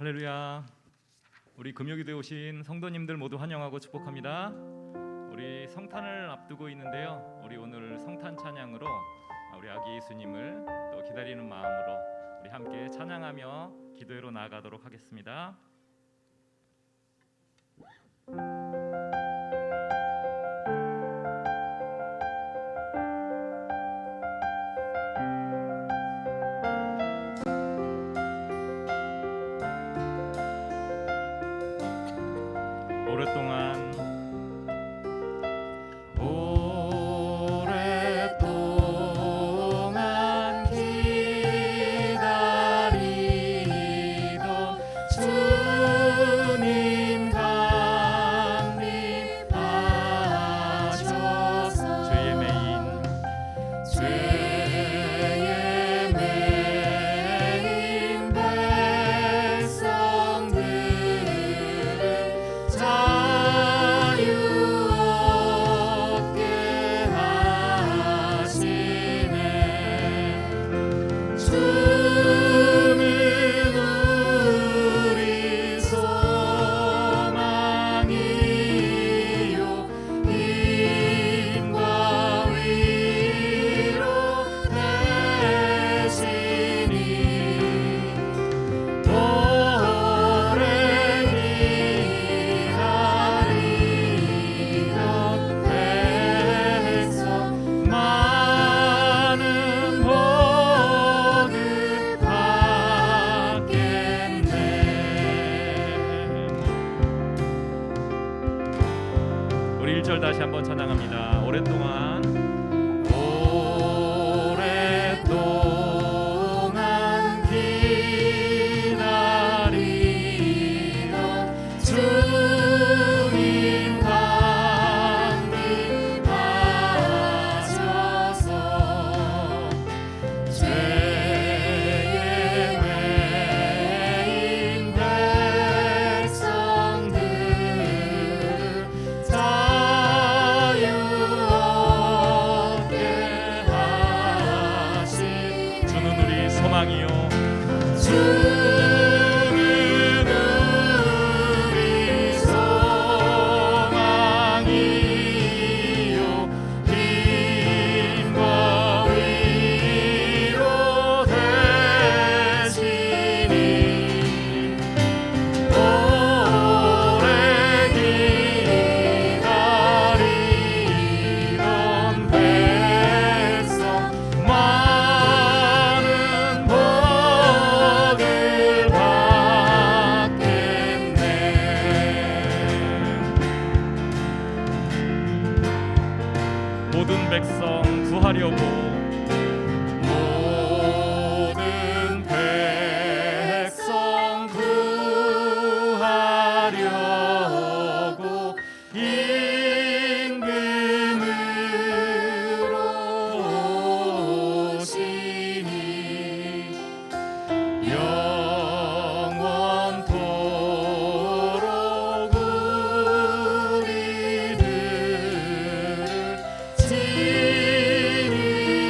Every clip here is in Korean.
할렐루야. 우리 금요기도에 오신 성도님들 모두 환영하고 축복합니다. 우리 성탄을 앞두고 있는데요, 우리 오늘 성탄 찬양으로 우리 아기 예수님을 또 기다리는 마음으로 우리 함께 찬양하며 기도회로 나아가도록 하겠습니다. 오랫동안 기다리던 주님 강림하셔서 죄의 메인 백성들을 자유 얻게 하시네. 주는 우리 소망이요 힘과 위로 되시니 오래 기다리던 백성 많은 복을 받겠네. 우리 1절 다시 한번 찬양합니다. 오랫동안 기다리던 주님 강림하셔서 죄의 메인 백성들을 자유 얻게 하신 주는 우리 소망이요 주는 우리 소망이요 힘과 위로 되시니 오래 기다리던 백성 많은 복을 받겠네. 모든 백성 구하려고 모든 백성 구하려고 임금으로 오시니 영원토록 우리들을 친히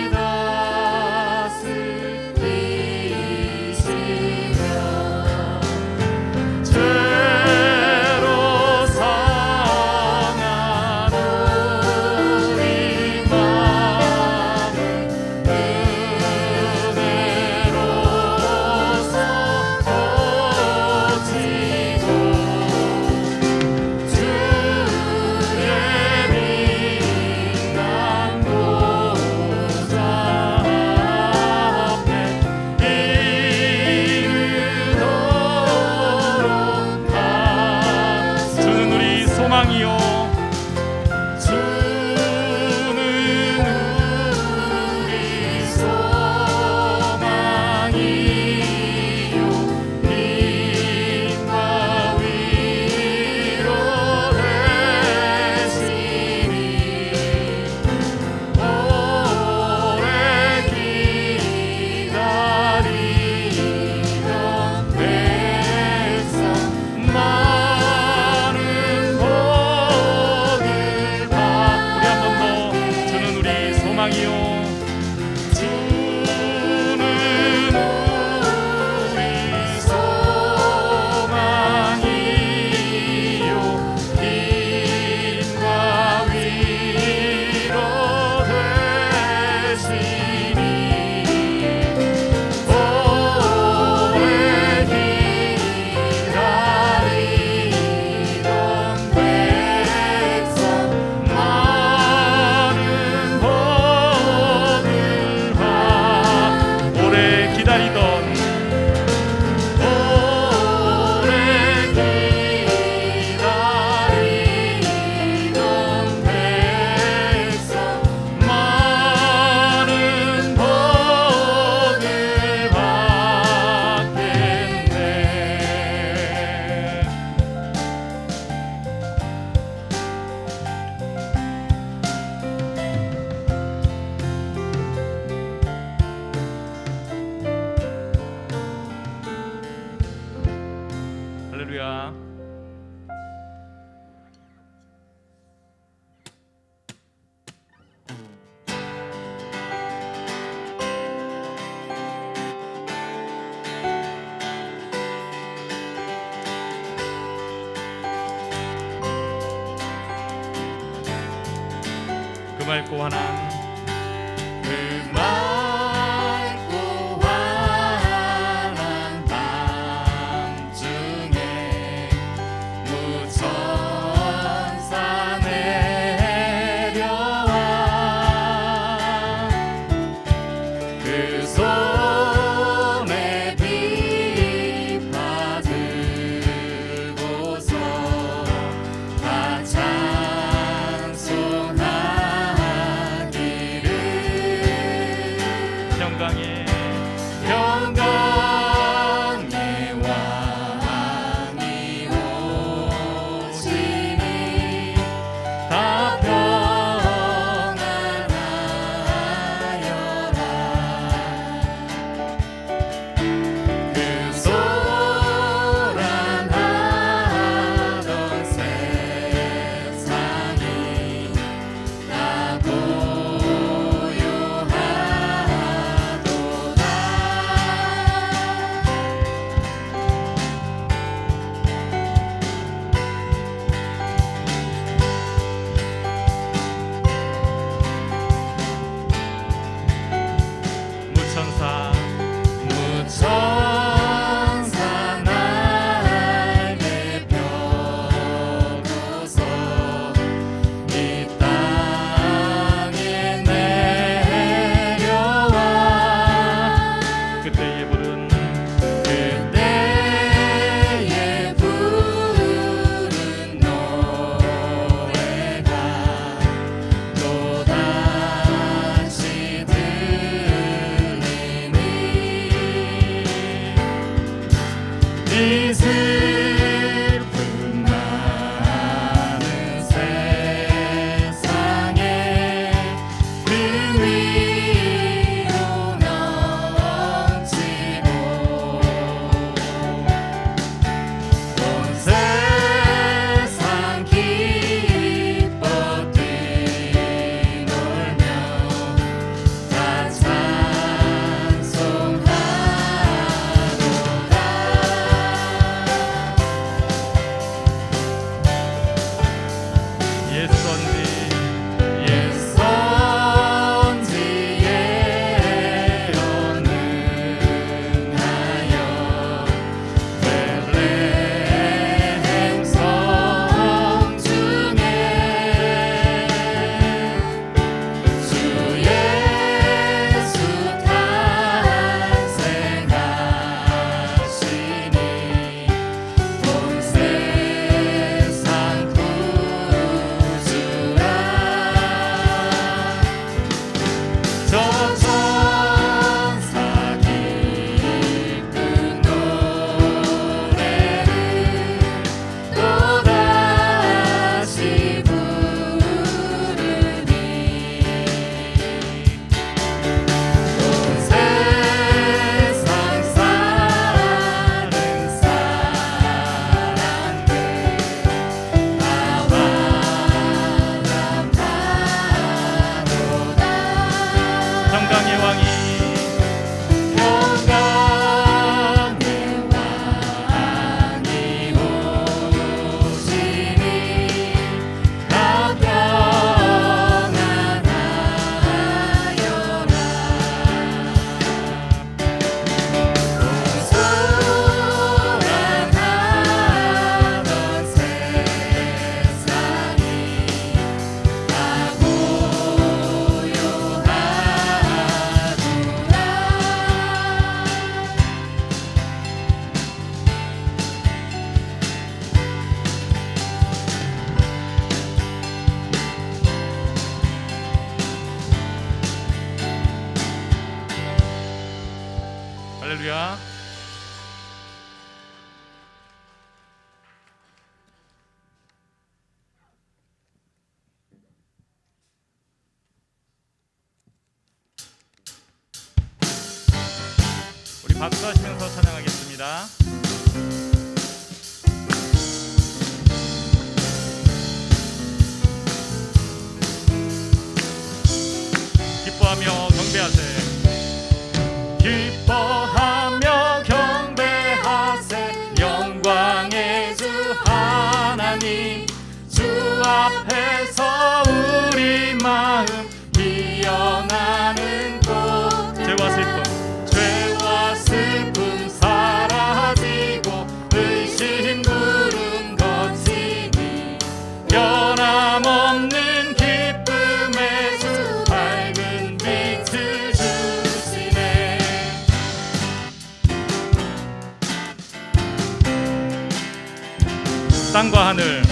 맑고 환한 밤중에 무천사 내려와 그 손에 비파 들고서 다 찬송하기를 평강의 왕이 오시니 다 평안하여라 그 소란하던 세상이 다 고요하도다 무천사 무천사 날개 펴고서 이 땅에 내려와 그때에 부른 그때에 부른 노래가 또다시 들리니 이 슬픔 많은 세상에 그 위로 넘치고 온 세상 기뻐 뛰놀며 다 찬송하도다 옛선지 옛선지에 언능하여 베들레헴 성중에 주 예수 탄생하시니 온 세상 구주라 저 천사 기쁜 노래를 또다시 부르니 온 세상 사는 사람들 아와람하도다 평강의 왕이 평강의 왕이 오시니 다 평안하여라 온 소란하던 세상이 다 할렐루야. 우리 박수하시면서 찬양하겠습니다. 기뻐하며 경배하세. 기뻐하며 경배하세 영광의 주 하나님 주 앞에서 우리 마음 죄와 슬픔 죄와 슬픔 사라지고 의심 구름 거치니 변함없는 기쁨의 주 밝은 빛을 주시네. 땅과 하늘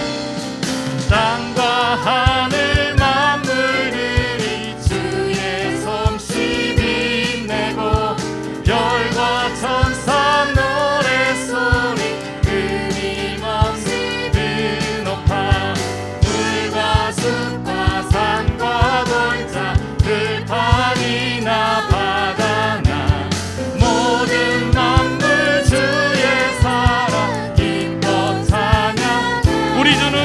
땅과 하늘 만물들이 주의 솜씨 빛내고 별과 천사 노래소리 끊임없이 드높아 물과 숲과 산과 골짜 들판이나 바다나 모든 만물 주의 사랑 기뻐 찬양. 우리 주는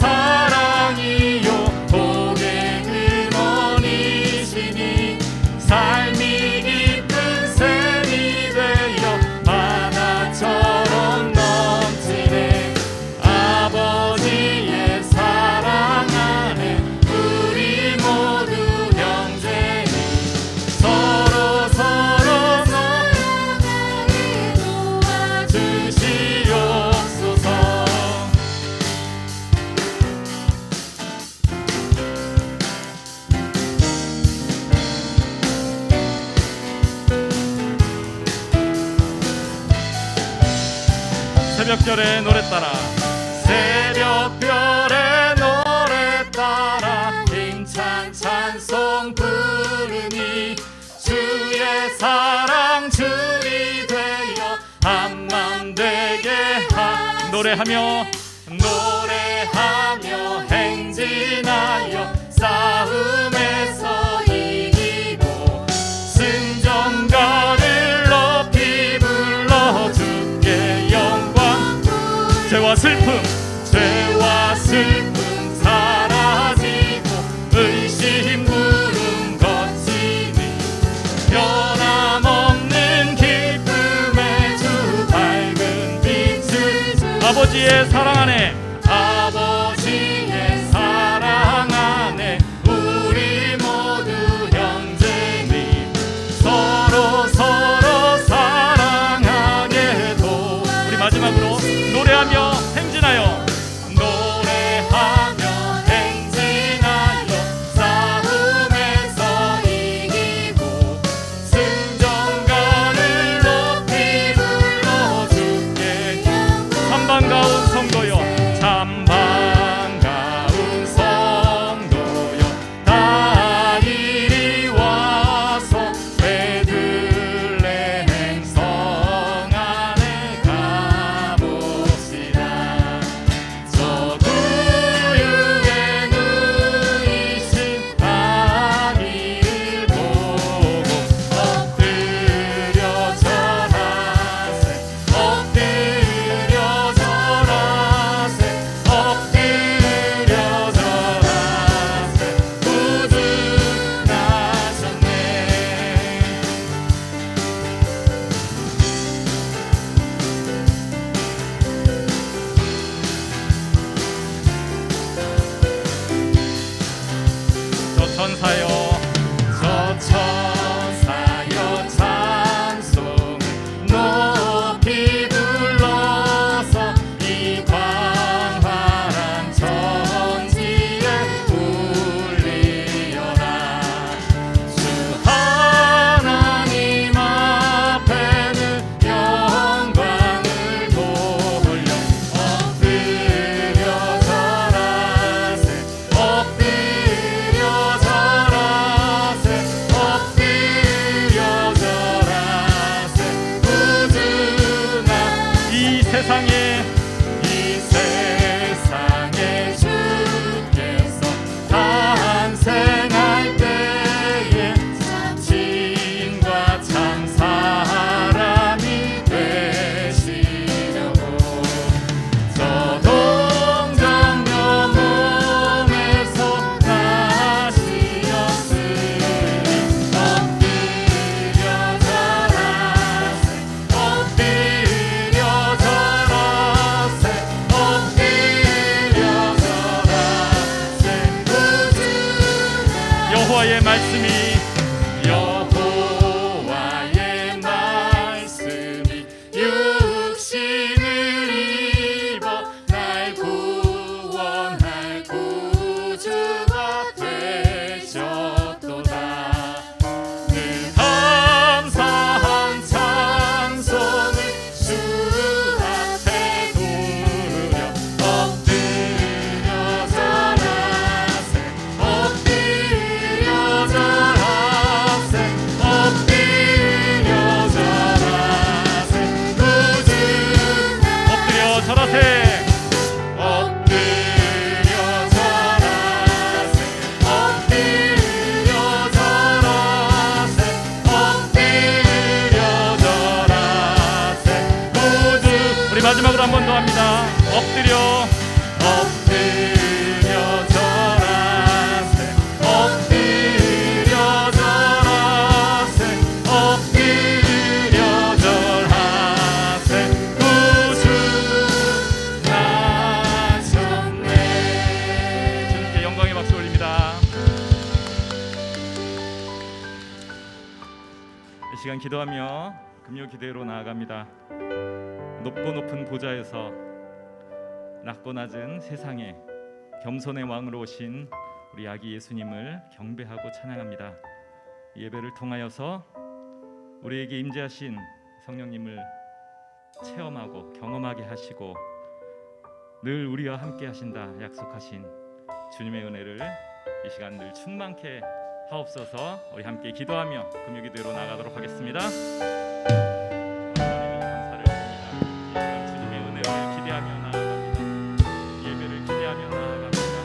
사랑이요 복의 근원이시니 삶이 깊은 샘이 되어 바다처럼 넘치네. 아버지의 사랑 안에 우리 모두 형제니 서로 나아가게 도와주시옵소서. 새벽별의 노래 따라 새벽별의 노래 따라 힘찬 찬송 부르니 주의 사랑 줄이 되어 한맘 되게 노래하며 행진하여 싸움에서 이기고 승전가를 높이 불러 주께 영광. 죄와 슬픔 사라지고 의심 구름 거치니 변함없는 기쁨의 주 밝은 빛을 아버지의 사랑 안에 아버지의 사랑 안에 우리 모두 형제니 서로 사랑하게 도. 우리 마지막으로 노래하며 행진하여 싸움에서 이기고 승전가를 높이 불러 주께 참 반가운 성도여 참 반가운 성도여 다 이리 와서 베들레헴 성 안에 가봅시다. 저 구유에 누이신 아기를 보고 엎드려 절하세 엎드려 절하세 구주나셨네. 저 천사여 저 천사여 찬송 높이 불러서 이 광활한 천지에 울리어라. 주 하나님 앞에는 영광을 돌려 엎드려 절하세 엎드려 절하세 여호와의 말씀이 여호와의 말씀이 육신을 입어 날 구원할 구주가 되셨도다. 늘 감사한 찬송을 주 앞에 부르며 엎드려 절하세 엎드려 절하세 엎드려 절하세 구주 엎드려 절하세 엎드려 절하세 엎드려 절하세 엎드려 절하세 구주. 우리 마지막으로 한 번 더 합니다. 엎드려 엎드려 절하세 엎드려 절하세 엎드려 절하세 구주 나셨네. 주님께 영광의 박수 올립니다. 이 시간 기도하며 금요 기도회로 나아갑니다. 높고 높은 보좌에서 낮고 낮은 세상에 겸손의 왕으로 오신 우리 아기 예수님을 경배하고 찬양합니다. 이 예배를 통하여서 우리에게 임재하신 성령님을 체험하고 경험하게 하시고 늘 우리와 함께 하신다 약속하신 주님의 은혜를 이 시간 늘 충만케 하옵소서. 우리 함께 기도하며 금요 기도회로 나가도록 하겠습니다. 하나님께 감사를 드립니다. 이 시간 주님의 은혜를 기대하며 나아갑니다. 예배를 기대하며 나아갑니다.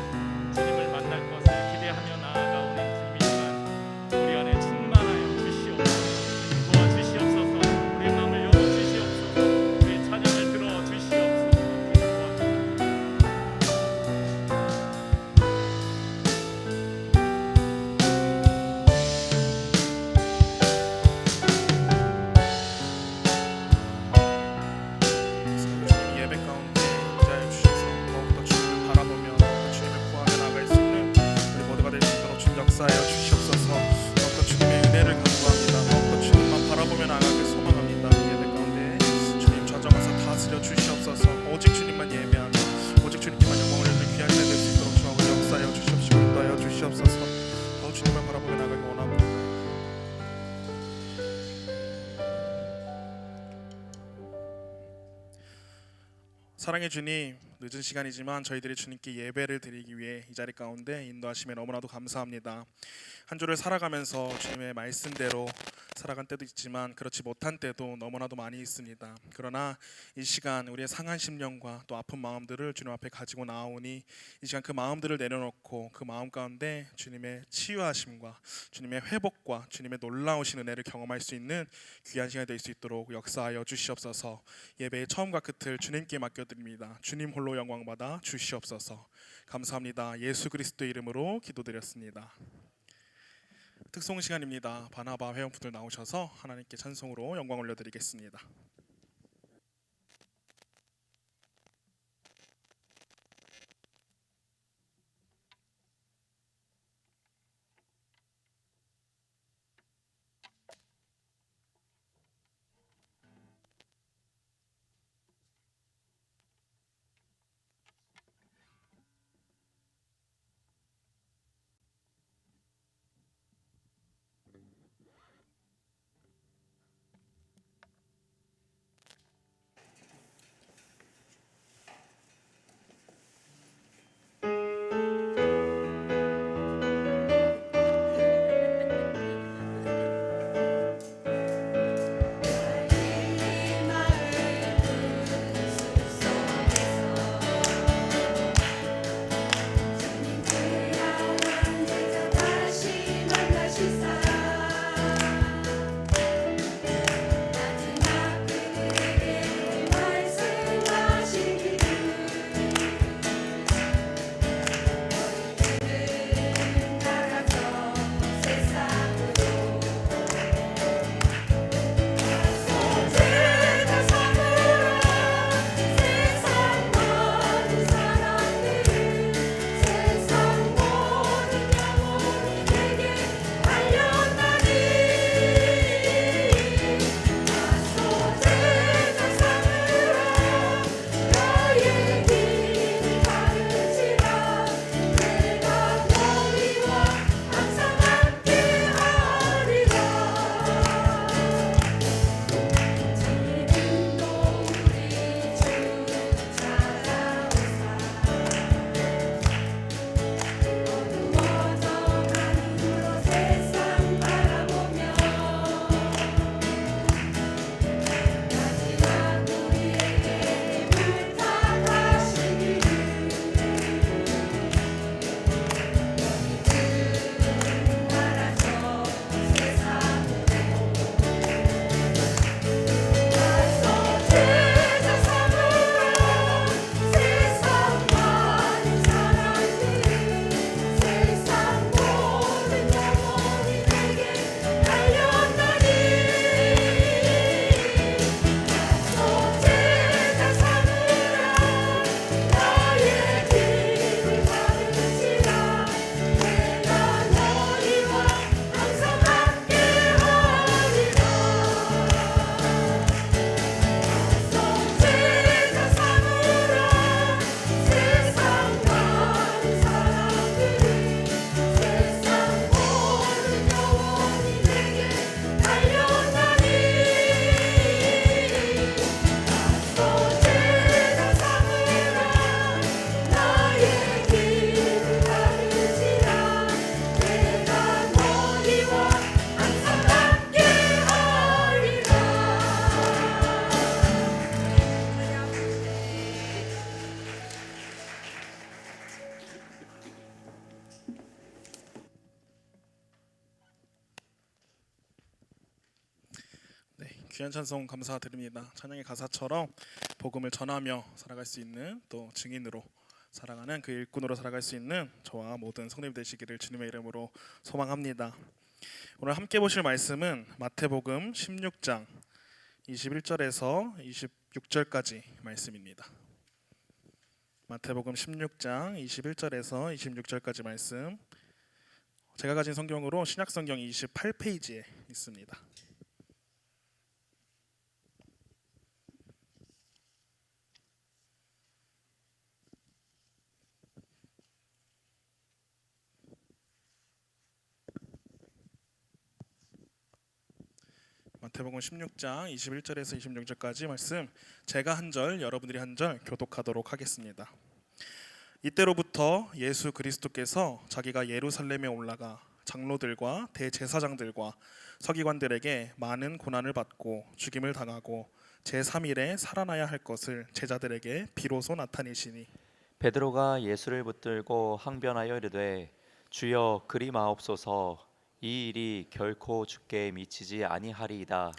주님을 만날 것을 기대하며 나아가오는 주님이지만 우리 안에 충만하여 주시옵소서. 도와주시옵소서. 우리의 마음을 열어주시옵소서. 우리의 찬양을 들어주시옵소서. 주님 예배 가운데 인자해 주셔서 더욱더 주님을 바라보며 더욱더 주님을 구하며 나아갈 수 있는 우리 모두가 될 수 있도록 주님 역사하여 주시옵소서. 더욱더 주님의 은혜를 간구합니다. 더욱더 주님만 바라보며 나아가길 소망합니다. 예배 가운데 주님 좌정하사 다스려 주시옵소서. 오직 주님만 예배하며 오직 주님께만 영광을 돌리는 귀한 날 될 수 있도록 주님하고 역사하여 주시옵시고 인도하여 주시옵소서. 더욱 주님만 바라보며 나아가길 원합니다. 사랑의 주님, 늦은 시간이지만 저희들이 주님께 예배를 드리기 위해 이 자리 가운데 인도하심에 너무나도 감사합니다. 한 주를 살아가면서 주님의 말씀대로 살아간 때도 있지만 그렇지 못한 때도 너무나도 많이 있습니다. 그러나 이 시간 우리의 상한 심령과 또 아픈 마음들을 주님 앞에 가지고 나오니 이 시간 그 마음들을 내려놓고 그 마음 가운데 주님의 치유하심과 주님의 회복과 주님의 놀라우신 은혜를 경험할 수 있는 귀한 시간이 될 수 있도록 역사하여 주시옵소서. 예배의 처음과 끝을 주님께 맡겨드립니다. 주님 홀로 영광 받아 주시옵소서. 감사합니다. 예수 그리스도 이름으로 기도드렸습니다. 특송 시간입니다. 바나바 회원분들 나오셔서 하나님께 찬송으로 영광 올려드리겠습니다. 귀한 찬송 감사드립니다. 찬양의 가사처럼 복음을 전하며 살아갈 수 있는 또 증인으로 살아가는 그 일꾼으로 살아갈 수 있는 저와 모든 성도님 되시기를 주님의 이름으로 소망합니다. 오늘 함께 보실 말씀은 마태복음 16장 21절에서 26절까지 말씀입니다. 마태복음 16장 21절에서 26절까지 말씀, 제가 가진 성경으로 신약성경 28페이지에 있습니다. 마태복음 16장 21절에서 26절까지 말씀, 제가 한 절, 여러분들이 한 절 교독하도록 하겠습니다. 이때로부터 예수 그리스도께서 자기가 예루살렘에 올라가 장로들과 대제사장들과 서기관들에게 많은 고난을 받고 죽임을 당하고 제3일에 살아나야 할 것을 제자들에게 비로소 나타내시니, 베드로가 예수를 붙들고 항변하여 이르되 주여 그리 마옵소서, 이 일이 결코 주께 미치지 아니하리이다.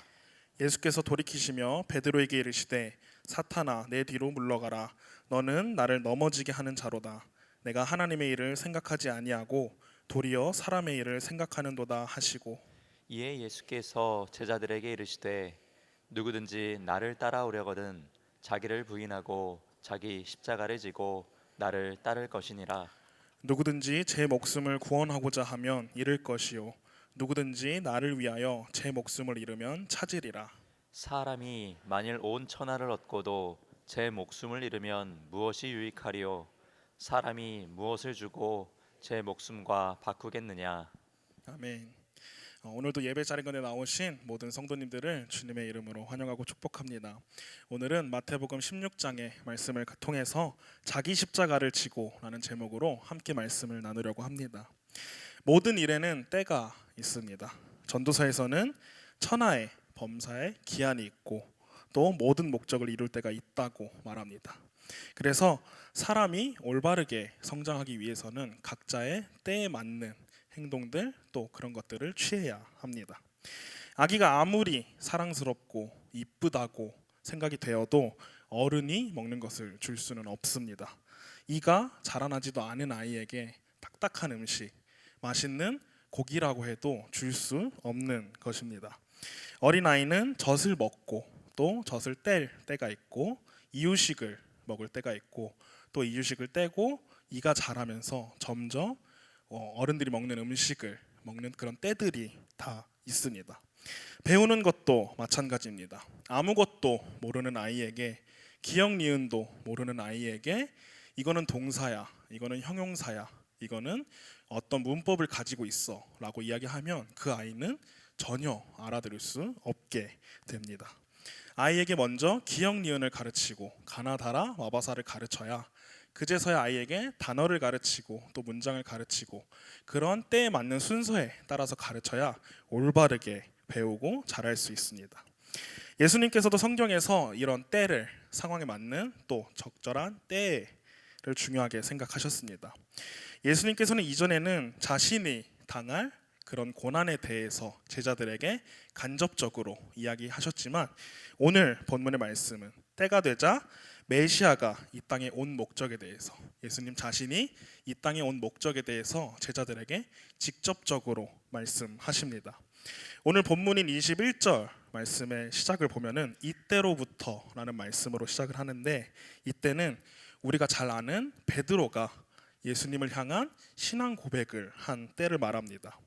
예수께서 돌이키시며 베드로에게 이르시되 사탄아 내 뒤로 물러가라, 너는 나를 넘어지게 하는 자로다. 내가 하나님의 일을 생각하지 아니하고 도리어 사람의 일을 생각하는도다 하시고, 이에 예수께서 제자들에게 이르시되 누구든지 나를 따라오려거든 자기를 부인하고 자기 십자가를 지고 나를 따를 것이니라. 누구든지 제 목숨을 구원하고자 하면 잃을 것이요 누구든지 나를 위하여 제 목숨을 잃으면 찾으리라. 사람이 만일 온 천하를 얻고도 제 목숨을 잃으면 무엇이 유익하리요? 사람이 무엇을 주고 제 목숨과 바꾸겠느냐? 아멘. 오늘도 예배 자리건에 나오신 모든 성도님들을 주님의 이름으로 환영하고 축복합니다. 오늘은 마태복음 16장의 말씀을 통해서 자기 십자가를 지고 라는 제목으로 함께 말씀을 나누려고 합니다. 모든 일에는 때가 있습니다. 전도서에서는 천하의 범사에 기한이 있고 또 모든 목적을 이룰 때가 있다고 말합니다. 그래서 사람이 올바르게 성장하기 위해서는 각자의 때에 맞는 행동들 또 그런 것들을 취해야 합니다. 아기가 아무리 사랑스럽고 이쁘다고 생각이 되어도 어른이 먹는 것을 줄 수는 없습니다. 이가 자라나지도 않은 아이에게 딱딱한 음식, 맛있는 고기라고 해도 줄 수 없는 것입니다. 어린아이는 젖을 먹고 또 젖을 뗄 때가 있고 이유식을 먹을 때가 있고 또 이유식을 떼고 이가 자라면서 점점 어른들이 먹는 음식을 먹는 그런 때들이 다 있습니다. 배우는 것도 마찬가지입니다. 아무것도 모르는 아이에게 기역 니은도 모르는 아이에게 이거는 동사야, 이거는 형용사야, 이거는 어떤 문법을 가지고 있어 라고 이야기하면 그 아이는 전혀 알아들을 수 없게 됩니다. 아이에게 먼저 기역 니은을 가르치고 가나다라 와바사를 가르쳐야 그제서야 아이에게 단어를 가르치고 또 문장을 가르치고 그런 때에 맞는 순서에 따라서 가르쳐야 올바르게 배우고 잘할 수 있습니다. 예수님께서도 성경에서 이런 때를, 상황에 맞는 또 적절한 때를 중요하게 생각하셨습니다. 예수님께서는 이전에는 자신이 당할 그런 고난에 대해서 제자들에게 간접적으로 이야기하셨지만 오늘 본문의 말씀은 때가 되자 메시아가 이 땅에 온 목적에 대해서, 예수님 자신이 이 땅에 온 목적에 대해서 제자들에게 직접적으로 말씀하십니다. 오늘 본문인 21절 말씀의 시작을 보면은 이때로부터라는 말씀으로 시작을 하는데, 이때는 우리가 잘 아는 베드로가 예수님을 향한 신앙 고백을 한 때를 말합니다.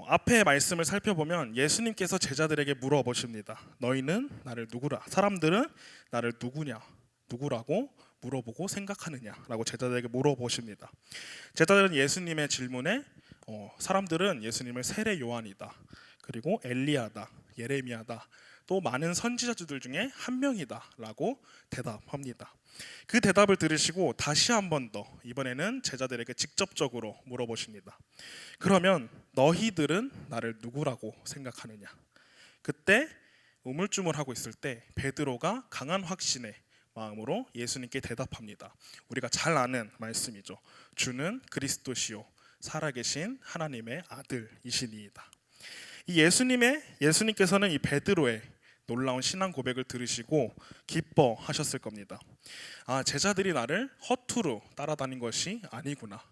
앞에 말씀을 살펴보면 예수님께서 제자들에게 물어보십니다. 너희는 나를 누구라? 사람들은 나를 누구라고 물어보고 생각하느냐라고 제자들에게 물어보십니다. 제자들은 예수님의 질문에 사람들은 예수님을 세례 요한이다, 그리고 엘리야다, 예레미야다, 또 많은 선지자들 중에 한 명이다라고 대답합니다. 그 대답을 들으시고 다시 한 번 더 이번에는 제자들에게 직접적으로 물어보십니다. 그러면 너희들은 나를 누구라고 생각하느냐? 그때 우물쭈물하고 있을 때 베드로가 강한 확신의 마음으로 예수님께 대답합니다. 우리가 잘 아는 말씀이죠. 주는 그리스도시요 살아계신 하나님의 아들이시니이다. 이 예수님께서는 이 베드로의 놀라운 신앙 고백을 들으시고 기뻐하셨을 겁니다. 아, 제자들이 나를 허투루 따라다닌 것이 아니구나.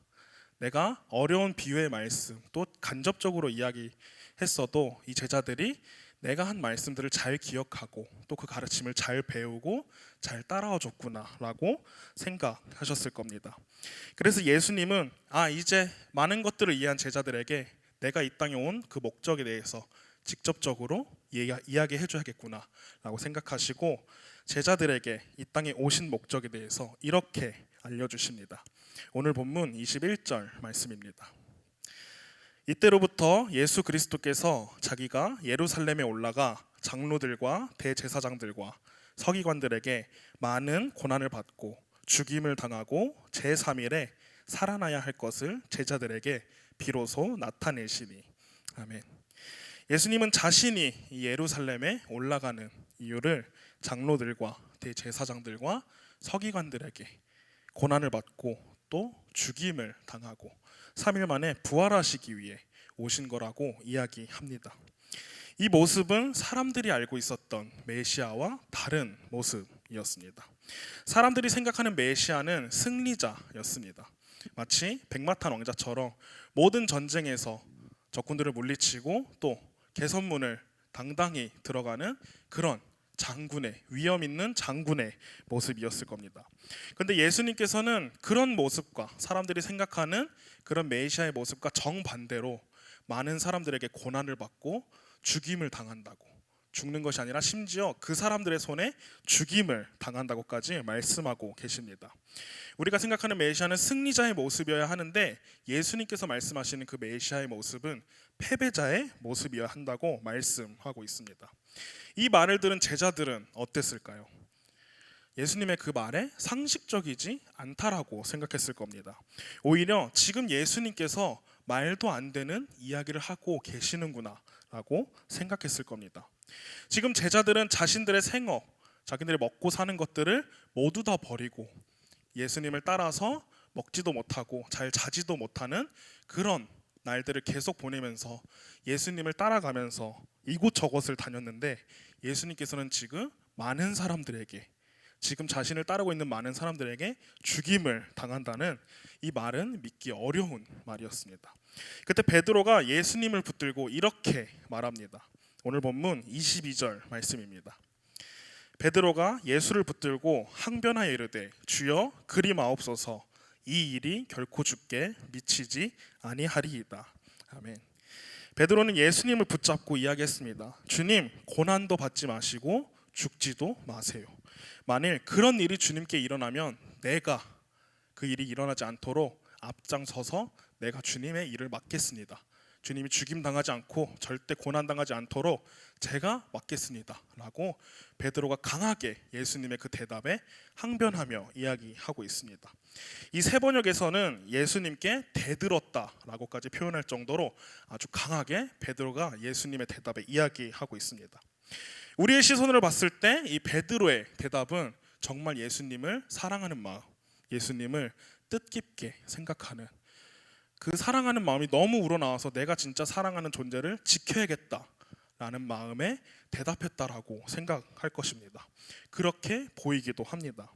내가 어려운 비유의 말씀 또 간접적으로 이야기했어도 이 제자들이 내가 한 말씀들을 잘 기억하고 또 그 가르침을 잘 배우고 잘 따라와 줬구나라고 생각하셨을 겁니다. 그래서 예수님은 이제 많은 것들을 이해한 제자들에게 내가 이 땅에 온 그 목적에 대해서 직접적으로 이야기해 줘야겠구나라고 생각하시고 제자들에게 이 땅에 오신 목적에 대해서 이렇게 알려주십니다. 오늘 본문 21절 말씀입니다. 이때로부터 예수 그리스도께서 자기가 예루살렘에 올라가 장로들과 대제사장들과 서기관들에게 많은 고난을 받고 죽임을 당하고 제3일에 살아나야 할 것을 제자들에게 비로소 나타내시니. 아멘. 예수님은 자신이 예루살렘에 올라가는 이유를 장로들과 대제사장들과 서기관들에게 고난을 받고 또 죽임을 당하고 3일 만에 부활하시기 위해 오신 거라고 이야기합니다. 이 모습은 사람들이 알고 있었던 메시아와 다른 모습이었습니다. 사람들이 생각하는 메시아는 승리자였습니다. 마치 백마탄 왕자처럼 모든 전쟁에서 적군들을 물리치고 또 개선문을 당당히 들어가는 그런 장군의, 위험 있는 장군의 모습이었을 겁니다. 그런데 예수님께서는 그런 모습과 사람들이 생각하는 그런 메시아의 모습과 정반대로 많은 사람들에게 고난을 받고 죽임을 당한다고, 죽는 것이 아니라 심지어 그 사람들의 손에 죽임을 당한다고까지 말씀하고 계십니다. 우리가 생각하는 메시아는 승리자의 모습이어야 하는데 예수님께서 말씀하시는 그 메시아의 모습은 패배자의 모습이어야 한다고 말씀하고 있습니다. 이 말을 들은 제자들은 어땠을까요? 예수님의 그 말에 상식적이지 않다라고 생각했을 겁니다. 오히려 지금 예수님께서 말도 안 되는 이야기를 하고 계시는구나 라고 생각했을 겁니다. 지금 제자들은 자신들의 생업, 자기들이 먹고 사는 것들을 모두 다 버리고 예수님을 따라서 먹지도 못하고 잘 자지도 못하는 그런 날들을 계속 보내면서 예수님을 따라가면서 이곳저곳을 다녔는데 예수님께서는 지금 많은 사람들에게, 지금 자신을 따르고 있는 많은 사람들에게 죽임을 당한다는 이 말은 믿기 어려운 말이었습니다. 그때 베드로가 예수님을 붙들고 이렇게 말합니다. 오늘 본문 22절 말씀입니다. 베드로가 예수를 붙들고 항변하여 이르되 주여 그리 마옵소서, 이 일이 결코 주께 미치지 아니하리이다. 아멘. 베드로는 예수님을 붙잡고 이야기했습니다. 주님, 고난도 받지 마시고 죽지도 마세요. 만일 그런 일이 주님께 일어나면 내가 그 일이 일어나지 않도록 앞장서서 내가 주님의 일을 맡겠습니다. 주님이 죽임 당하지 않고 절대 고난 당하지 않도록 제가 맡겠습니다 라고 베드로가 강하게 예수님의 그 대답에 항변하며 이야기하고 있습니다. 이 세 번역에서는 예수님께 대들었다 라고까지 표현할 정도로 아주 강하게 베드로가 예수님의 대답에 이야기하고 있습니다. 우리의 시선으로 봤을 때 이 베드로의 대답은 정말 예수님을 사랑하는 마음, 예수님을 뜻깊게 생각하는 그 사랑하는 마음이 너무 우러나와서 내가 진짜 사랑하는 존재를 지켜야겠다라는 마음에 대답했다라고 생각할 것입니다. 그렇게 보이기도 합니다.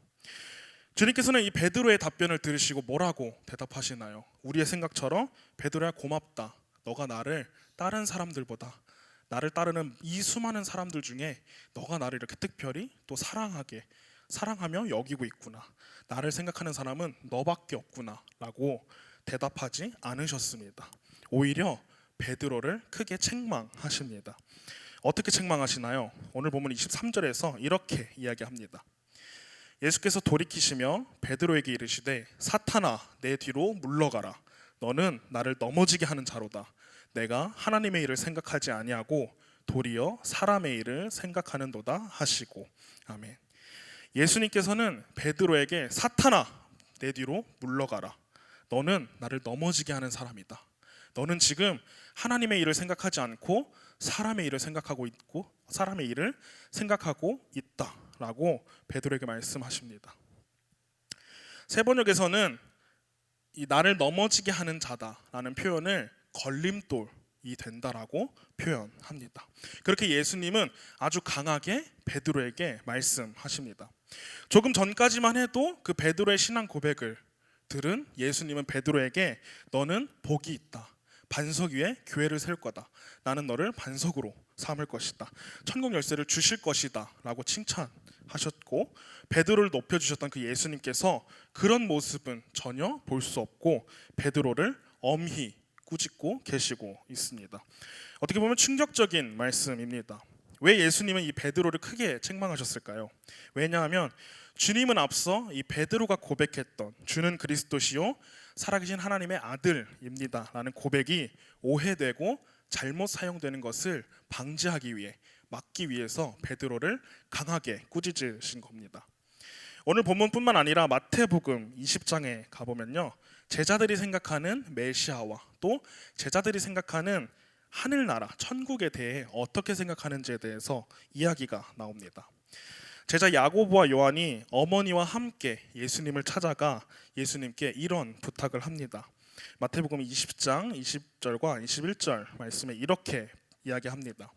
주님께서는 이 베드로의 답변을 들으시고 뭐라고 대답하시나요? 우리의 생각처럼 베드로야 고맙다. 너가 나를 다른 사람들보다, 나를 따르는 이 수많은 사람들 중에 너가 나를 이렇게 특별히 또 사랑하며 여기고 있구나. 나를 생각하는 사람은 너밖에 없구나 라고 대답하지 않으셨습니다. 오히려 베드로를 크게 책망하십니다. 어떻게 책망하시나요? 오늘 보면 23절에서 이렇게 이야기합니다. 예수께서 돌이키시며 베드로에게 이르시되 사탄아 내 뒤로 물러가라. 너는 나를 넘어지게 하는 자로다. 내가 하나님의 일을 생각하지 아니하고 도리어 사람의 일을 생각하는도다 하시고. 아멘. 예수님께서는 베드로에게 사탄아 내 뒤로 물러가라. 너는 나를 넘어지게 하는 사람이다. 너는 지금 하나님의 일을 생각하지 않고 사람의 일을 생각하고 있고 사람의 일을 생각하고 있다라고 베드로에게 말씀하십니다. 세 번역에서는 이 나를 넘어지게 하는 자다라는 표현을 걸림돌 된다라고 표현합니다. 그렇게 예수님은 아주 강하게 베드로에게 말씀하십니다. 조금 전까지만 해도 그 베드로의 신앙 고백을 들은 예수님은 베드로에게 너는 복이 있다. 반석 위에 교회를 세울 거다. 나는 너를 반석으로 삼을 것이다. 천국 열쇠를 주실 것이다 라고 칭찬하셨고, 베드로를 높여주셨던 그 예수님께서 그런 모습은 전혀 볼 수 없고 베드로를 엄히 꾸짖고 계시고 있습니다. 어떻게 보면 충격적인 말씀입니다. 왜 예수님은 이 베드로를 크게 책망하셨을까요? 왜냐하면 주님은 앞서 이 베드로가 고백했던 주는 그리스도시요 살아계신 하나님의 아들입니다 라는 고백이 오해되고 잘못 사용되는 것을 방지하기 위해, 막기 위해서 베드로를 강하게 꾸짖으신 겁니다. 오늘 본문뿐만 아니라 마태복음 20장에 가보면요, 제자들이 생각하는 메시아와 또 제자들이 생각하는 하늘나라, 천국에 대해 어떻게 생각하는지에 대해서 이야기가 나옵니다. 제자 야고보와 요한이 어머니와 함께 예수님을 찾아가 예수님께 이런 부탁을 합니다. 마태복음 20장 20절과 21절 말씀에 이렇게 이야기합니다.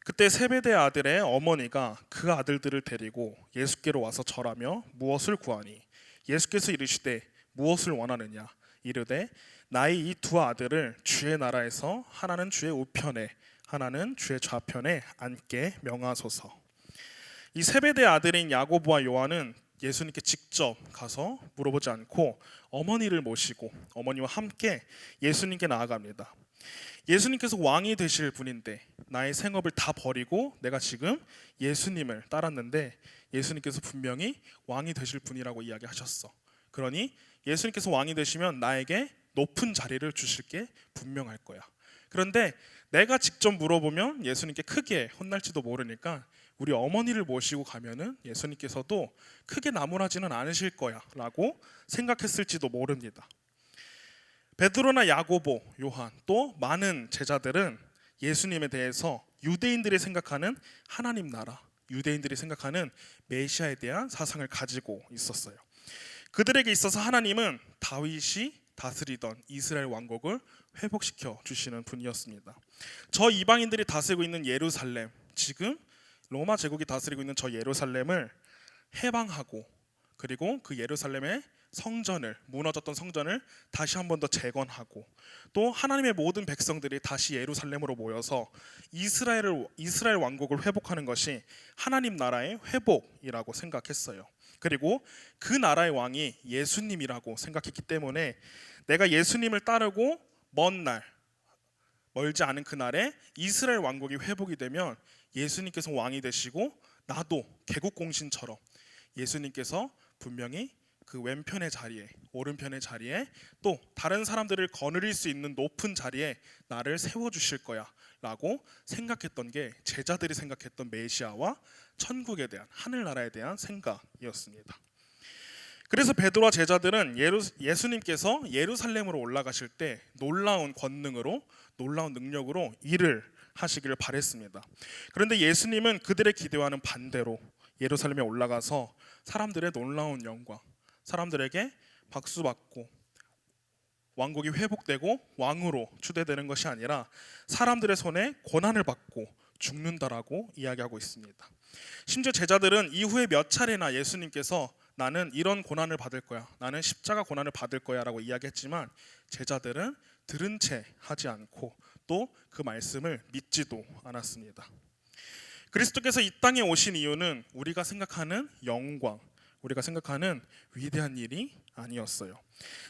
그때 세베대 아들의 어머니가 그 아들들을 데리고 예수께로 와서 절하며 무엇을 구하니 예수께서 이르시되 무엇을 원하느냐 이르되 나의 이 두 아들을 주의 나라에서 하나는 주의 우편에 하나는 주의 좌편에 앉게 명하소서. 이 세베대 아들인 야고보와 요한은 예수님께 직접 가서 물어보지 않고 어머니를 모시고 어머니와 함께 예수님께 나아갑니다. 예수님께서 왕이 되실 분인데 나의 생업을 다 버리고 내가 지금 예수님을 따랐는데 예수님께서 분명히 왕이 되실 분이라고 이야기하셨어. 그러니 예수님께서 왕이 되시면 나에게 높은 자리를 주실 게 분명할 거야. 그런데 내가 직접 물어보면 예수님께 크게 혼날지도 모르니까 우리 어머니를 모시고 가면은 예수님께서도 크게 나무라지는 않으실 거야 라고 생각했을지도 모릅니다. 베드로나 야고보, 요한 또 많은 제자들은 예수님에 대해서 유대인들이 생각하는 하나님 나라, 유대인들이 생각하는 메시아에 대한 사상을 가지고 있었어요. 그들에게 있어서 하나님은 다윗이 다스리던 이스라엘 왕국을 회복시켜 주시는 분이었습니다. 저 이방인들이 다스리고 있는 예루살렘, 지금 로마 제국이 다스리고 있는 저 예루살렘을 해방하고 그리고 그 예루살렘의 성전을, 무너졌던 성전을 다시 한 번 더 재건하고 또 하나님의 모든 백성들이 다시 예루살렘으로 모여서 이스라엘 왕국을 회복하는 것이 하나님 나라의 회복이라고 생각했어요. 그리고 그 나라의 왕이 예수님이라고 생각했기 때문에 내가 예수님을 따르고 멀지 않은 그날에 이스라엘 왕국이 회복이 되면 예수님께서 왕이 되시고 나도 개국공신처럼 예수님께서 분명히 그 왼편의 자리에, 오른편의 자리에 또 다른 사람들을 거느릴 수 있는 높은 자리에 나를 세워주실 거야 라고 생각했던 게 제자들이 생각했던 메시아와 천국에 대한, 하늘나라에 대한 생각이었습니다. 그래서 베드로와 제자들은 예수님께서 예루살렘으로 올라가실 때 놀라운 권능으로, 놀라운 능력으로 일을 하시기를 바랬습니다. 그런데 예수님은 그들의 기대와는 반대로 예루살렘에 올라가서 사람들의 놀라운 영광, 사람들에게 박수받고 왕국이 회복되고 왕으로 추대되는 것이 아니라 사람들의 손에 고난을 받고 죽는다라고 이야기하고 있습니다. 심지어 제자들은 이후에 몇 차례나 예수님께서 나는 이런 고난을 받을 거야, 나는 십자가 고난을 받을 거야 라고 이야기했지만 제자들은 들은 채 하지 않고 또 그 말씀을 믿지도 않았습니다. 그리스도께서 이 땅에 오신 이유는 우리가 생각하는 영광, 우리가 생각하는 위대한 일이 아니었어요.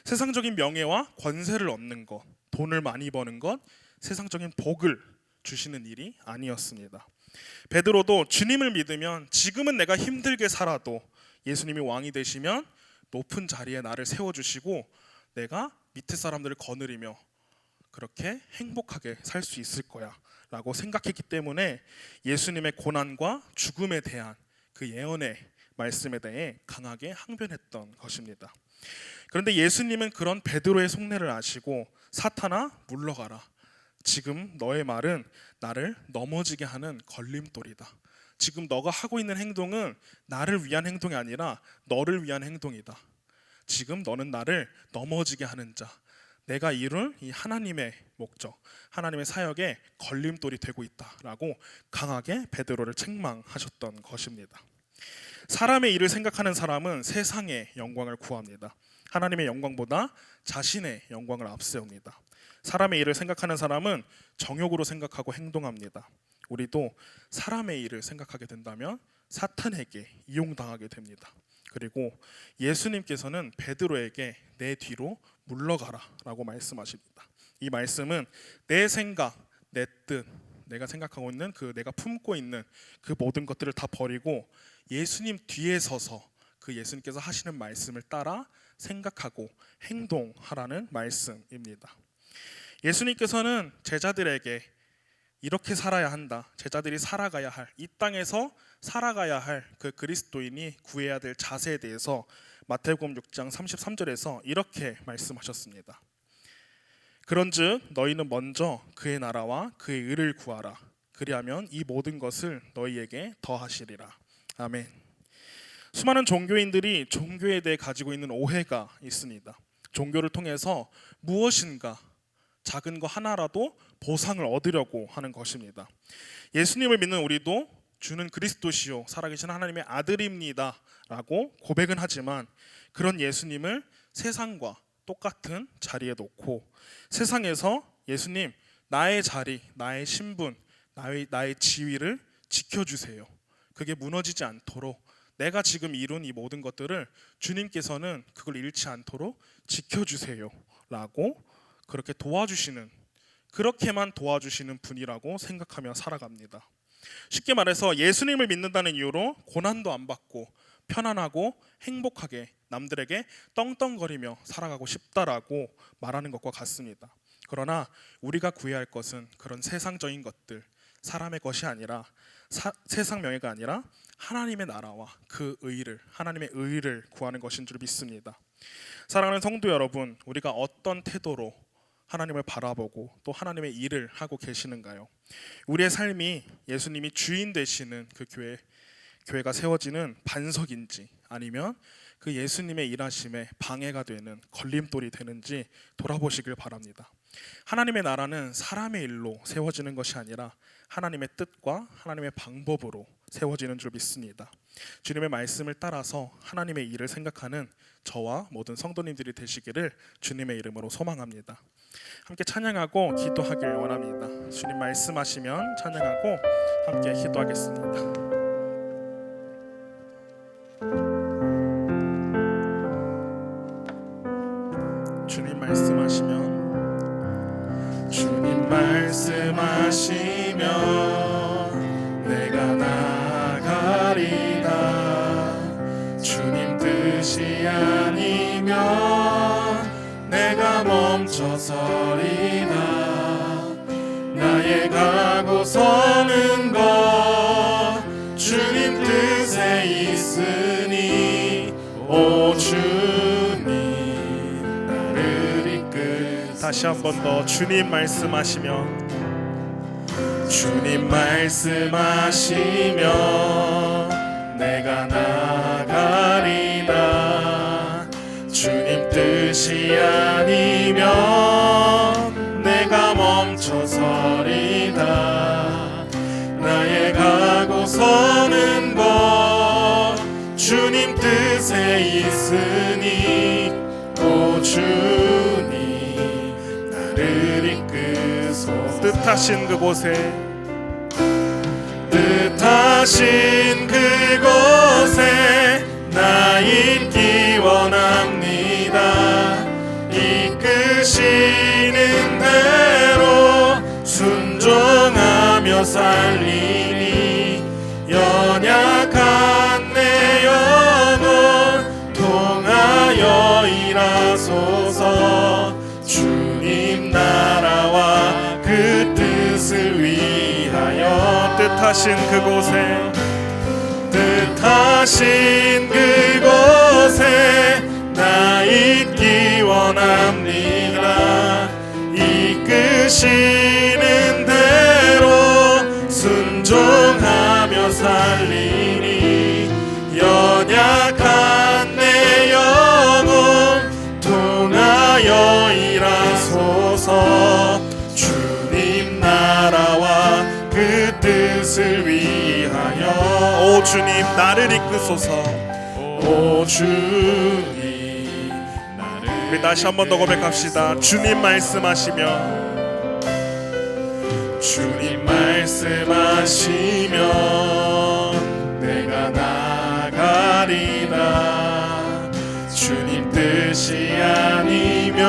세상적인 명예와 권세를 얻는 것, 돈을 많이 버는 것, 세상적인 복을 주시는 일이 아니었습니다. 베드로도 주님을 믿으면 지금은 내가 힘들게 살아도 예수님이 왕이 되시면 높은 자리에 나를 세워주시고 내가 밑에 사람들을 거느리며 그렇게 행복하게 살 수 있을 거야 라고 생각했기 때문에 예수님의 고난과 죽음에 대한 그 예언의 말씀에 대해 강하게 항변했던 것입니다. 그런데 예수님은 그런 베드로의 속내를 아시고 사탄아 물러가라, 지금 너의 말은 나를 넘어지게 하는 걸림돌이다. 지금 너가 하고 있는 행동은 나를 위한 행동이 아니라 너를 위한 행동이다. 지금 너는 나를 넘어지게 하는 자, 내가 이룰 이 하나님의 목적, 하나님의 사역에 걸림돌이 되고 있다라고 강하게 베드로를 책망하셨던 것입니다. 사람의 일을 생각하는 사람은 세상의 영광을 구합니다. 하나님의 영광보다 자신의 영광을 앞세웁니다. 사람의 일을 생각하는 사람은 정욕으로 생각하고 행동합니다. 우리도 사람의 일을 생각하게 된다면 사탄에게 이용당하게 됩니다. 그리고 예수님께서는 베드로에게 내 뒤로 물러가라 라고 말씀하십니다. 이 말씀은 내 생각, 내 뜻, 내가 생각하고 있는 내가 품고 있는 그 모든 것들을 다 버리고 예수님 뒤에 서서 그 예수님께서 하시는 말씀을 따라 생각하고 행동하라는 말씀입니다. 예수님께서는 제자들에게 이렇게 살아야 한다, 제자들이 살아가야 할, 이 땅에서 살아가야 할 그 그리스도인이 구해야 될 자세에 대해서 마태복음 6장 33절에서 이렇게 말씀하셨습니다. 그런즉 너희는 먼저 그의 나라와 그의 의를 구하라. 그리하면 이 모든 것을 너희에게 더하시리라. 아멘. 수많은 종교인들이 종교에 대해 가지고 있는 오해가 있습니다. 종교를 통해서 무엇인가 작은 거 하나라도 보상을 얻으려고 하는 것입니다. 예수님을 믿는 우리도 주는 그리스도시요 살아계신 하나님의 아들입니다 라고 고백은 하지만 그런 예수님을 세상과 똑같은 자리에 놓고 세상에서 예수님 나의 자리, 나의 신분, 나의 지위를 지켜주세요, 그게 무너지지 않도록 내가 지금 이룬 이 모든 것들을 주님께서는 그걸 잃지 않도록 지켜주세요 라고 그렇게 도와주시는, 그렇게만 도와주시는 분이라고 생각하며 살아갑니다. 쉽게 말해서 예수님을 믿는다는 이유로 고난도 안 받고 편안하고 행복하게 남들에게 떵떵거리며 살아가고 싶다라고 말하는 것과 같습니다. 그러나 우리가 구해야 할 것은 그런 세상적인 것들, 사람의 것이 아니라 세상 명예가 아니라 하나님의 나라와 그 의를, 하나님의 의를 구하는 것인 줄 믿습니다. 사랑하는 성도 여러분, 우리가 어떤 태도로 하나님을 바라보고 또 하나님의 일을 하고 계시는가요? 우리의 삶이 예수님이 주인 되시는 그 교회가 세워지는 반석인지 아니면 그 예수님의 일하심에 방해가 되는 걸림돌이 되는지 돌아보시길 바랍니다. 하나님의 나라는 사람의 일로 세워지는 것이 아니라 하나님의 뜻과 하나님의 방법으로 세워지는 줄 믿습니다. 주님의 말씀을 따라서 하나님의 일을 생각하는 저와 모든 성도님들이 되시기를 주님의 이름으로 소망합니다. 함께 찬양하고 기도하길 원합니다. 주님 말씀하시면 찬양하고 함께 기도하겠습니다. 주님 말씀하시면 내가 나아가리다. 주님 뜻이 아니면 내가 멈춰서리다. 나의 가고 서는 것 주님 뜻에 있으니 오 주님 나를 이끌. 다시 한 번 더 주님 말씀하시면 내가 나가리다. 주님 뜻이 아니면 내가 멈춰서리다. 나의 가고 서는 것 주님 뜻에 있으니 오 주님 나를 이끄소. 뜻하신 그곳에 나 있기 원합니다. 이끄시는 대로 순종하며 살리니 연약한 내 영혼 통하여 일하소서. 주님 나라와 그 뜻을 위하여 뜻하신 그곳에 나 있기 원합니다. 이끄시는 대로 순종하며 살리니 연약한 내 영혼 통하여 일하소서. 뜻을 위하여 오 주님 나를 이끄소서 오 주님 우리 다시 한 번 더 고백합시다. 주님 말씀하시면 주님 말씀하시면 내가 나가리라. 주님 뜻이 아니면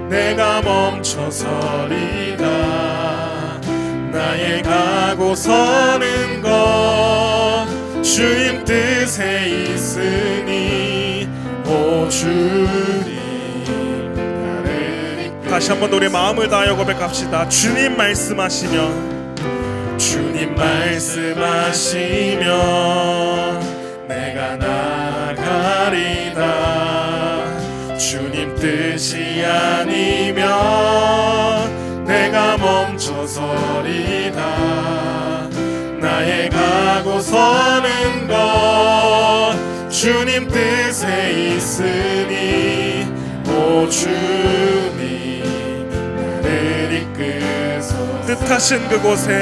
내가 멈춰서리다. 나의 가고 서는 것 주님 뜻에 있으니 오 주님 다시 한번 우리 마음을 다하여 고백합시다. 주님 말씀하시면 주님 말씀하시면 내가 나가리다. 주님 뜻이 아니면 내가 멈춰서리다. 나의 가고 서는 것 주님 뜻에 있으니 오 주님 나를 이끄소서. 뜻하신 그곳에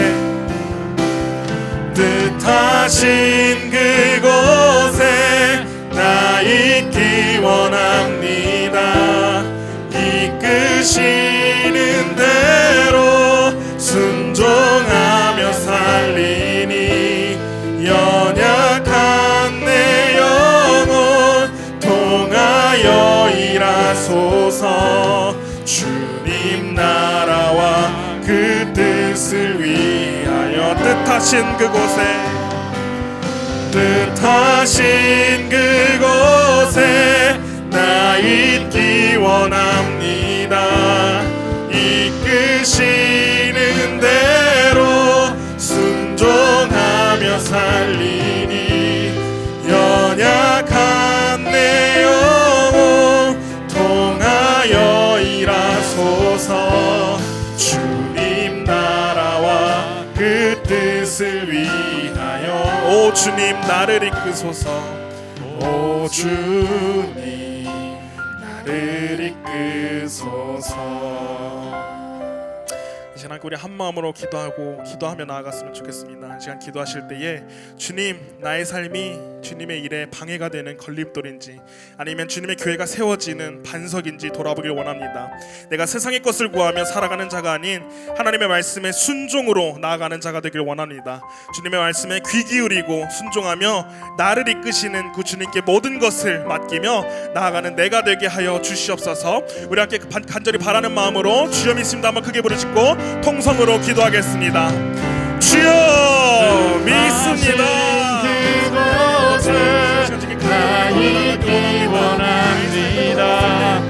뜻하신 그곳에 나 있기 원합니다. 이끄시는 대로 순종하며 살리니 연약한 내 영혼 통하여 일하소서. 주님 나라와 그 뜻을 위하여 뜻하신 그곳에 나 있기 원합니다. 이끄시는 대로 순종하며 살리니 연약한 내 영혼 통하여 일하소서. 주님 나라와 그 뜻을 위하여 오 주님 나를 이끄소서. 오 주님 나를 이끄소서. 이 시간 우리 한 마음으로 기도하며 나아갔으면 좋겠습니다. 이 시간 기도하실 때에 주님 나의 삶이 주님의 일에 방해가 되는 걸림돌인지 아니면 주님의 교회가 세워지는 반석인지 돌아보길 원합니다. 내가 세상의 것을 구하며 살아가는 자가 아닌 하나님의 말씀에 순종으로 나아가는 자가 되길 원합니다. 주님의 말씀에 귀 기울이고 순종하며 나를 이끄시는 그 주님께 모든 것을 맡기며 나아가는 내가 되게 하여 주시옵소서. 우리 함께 간절히 바라는 마음으로 주여 믿습니다 한번 크게 부르짖고 통성으로 기도하겠습니다. 주여 믿습니다. 나 있기 원합니다.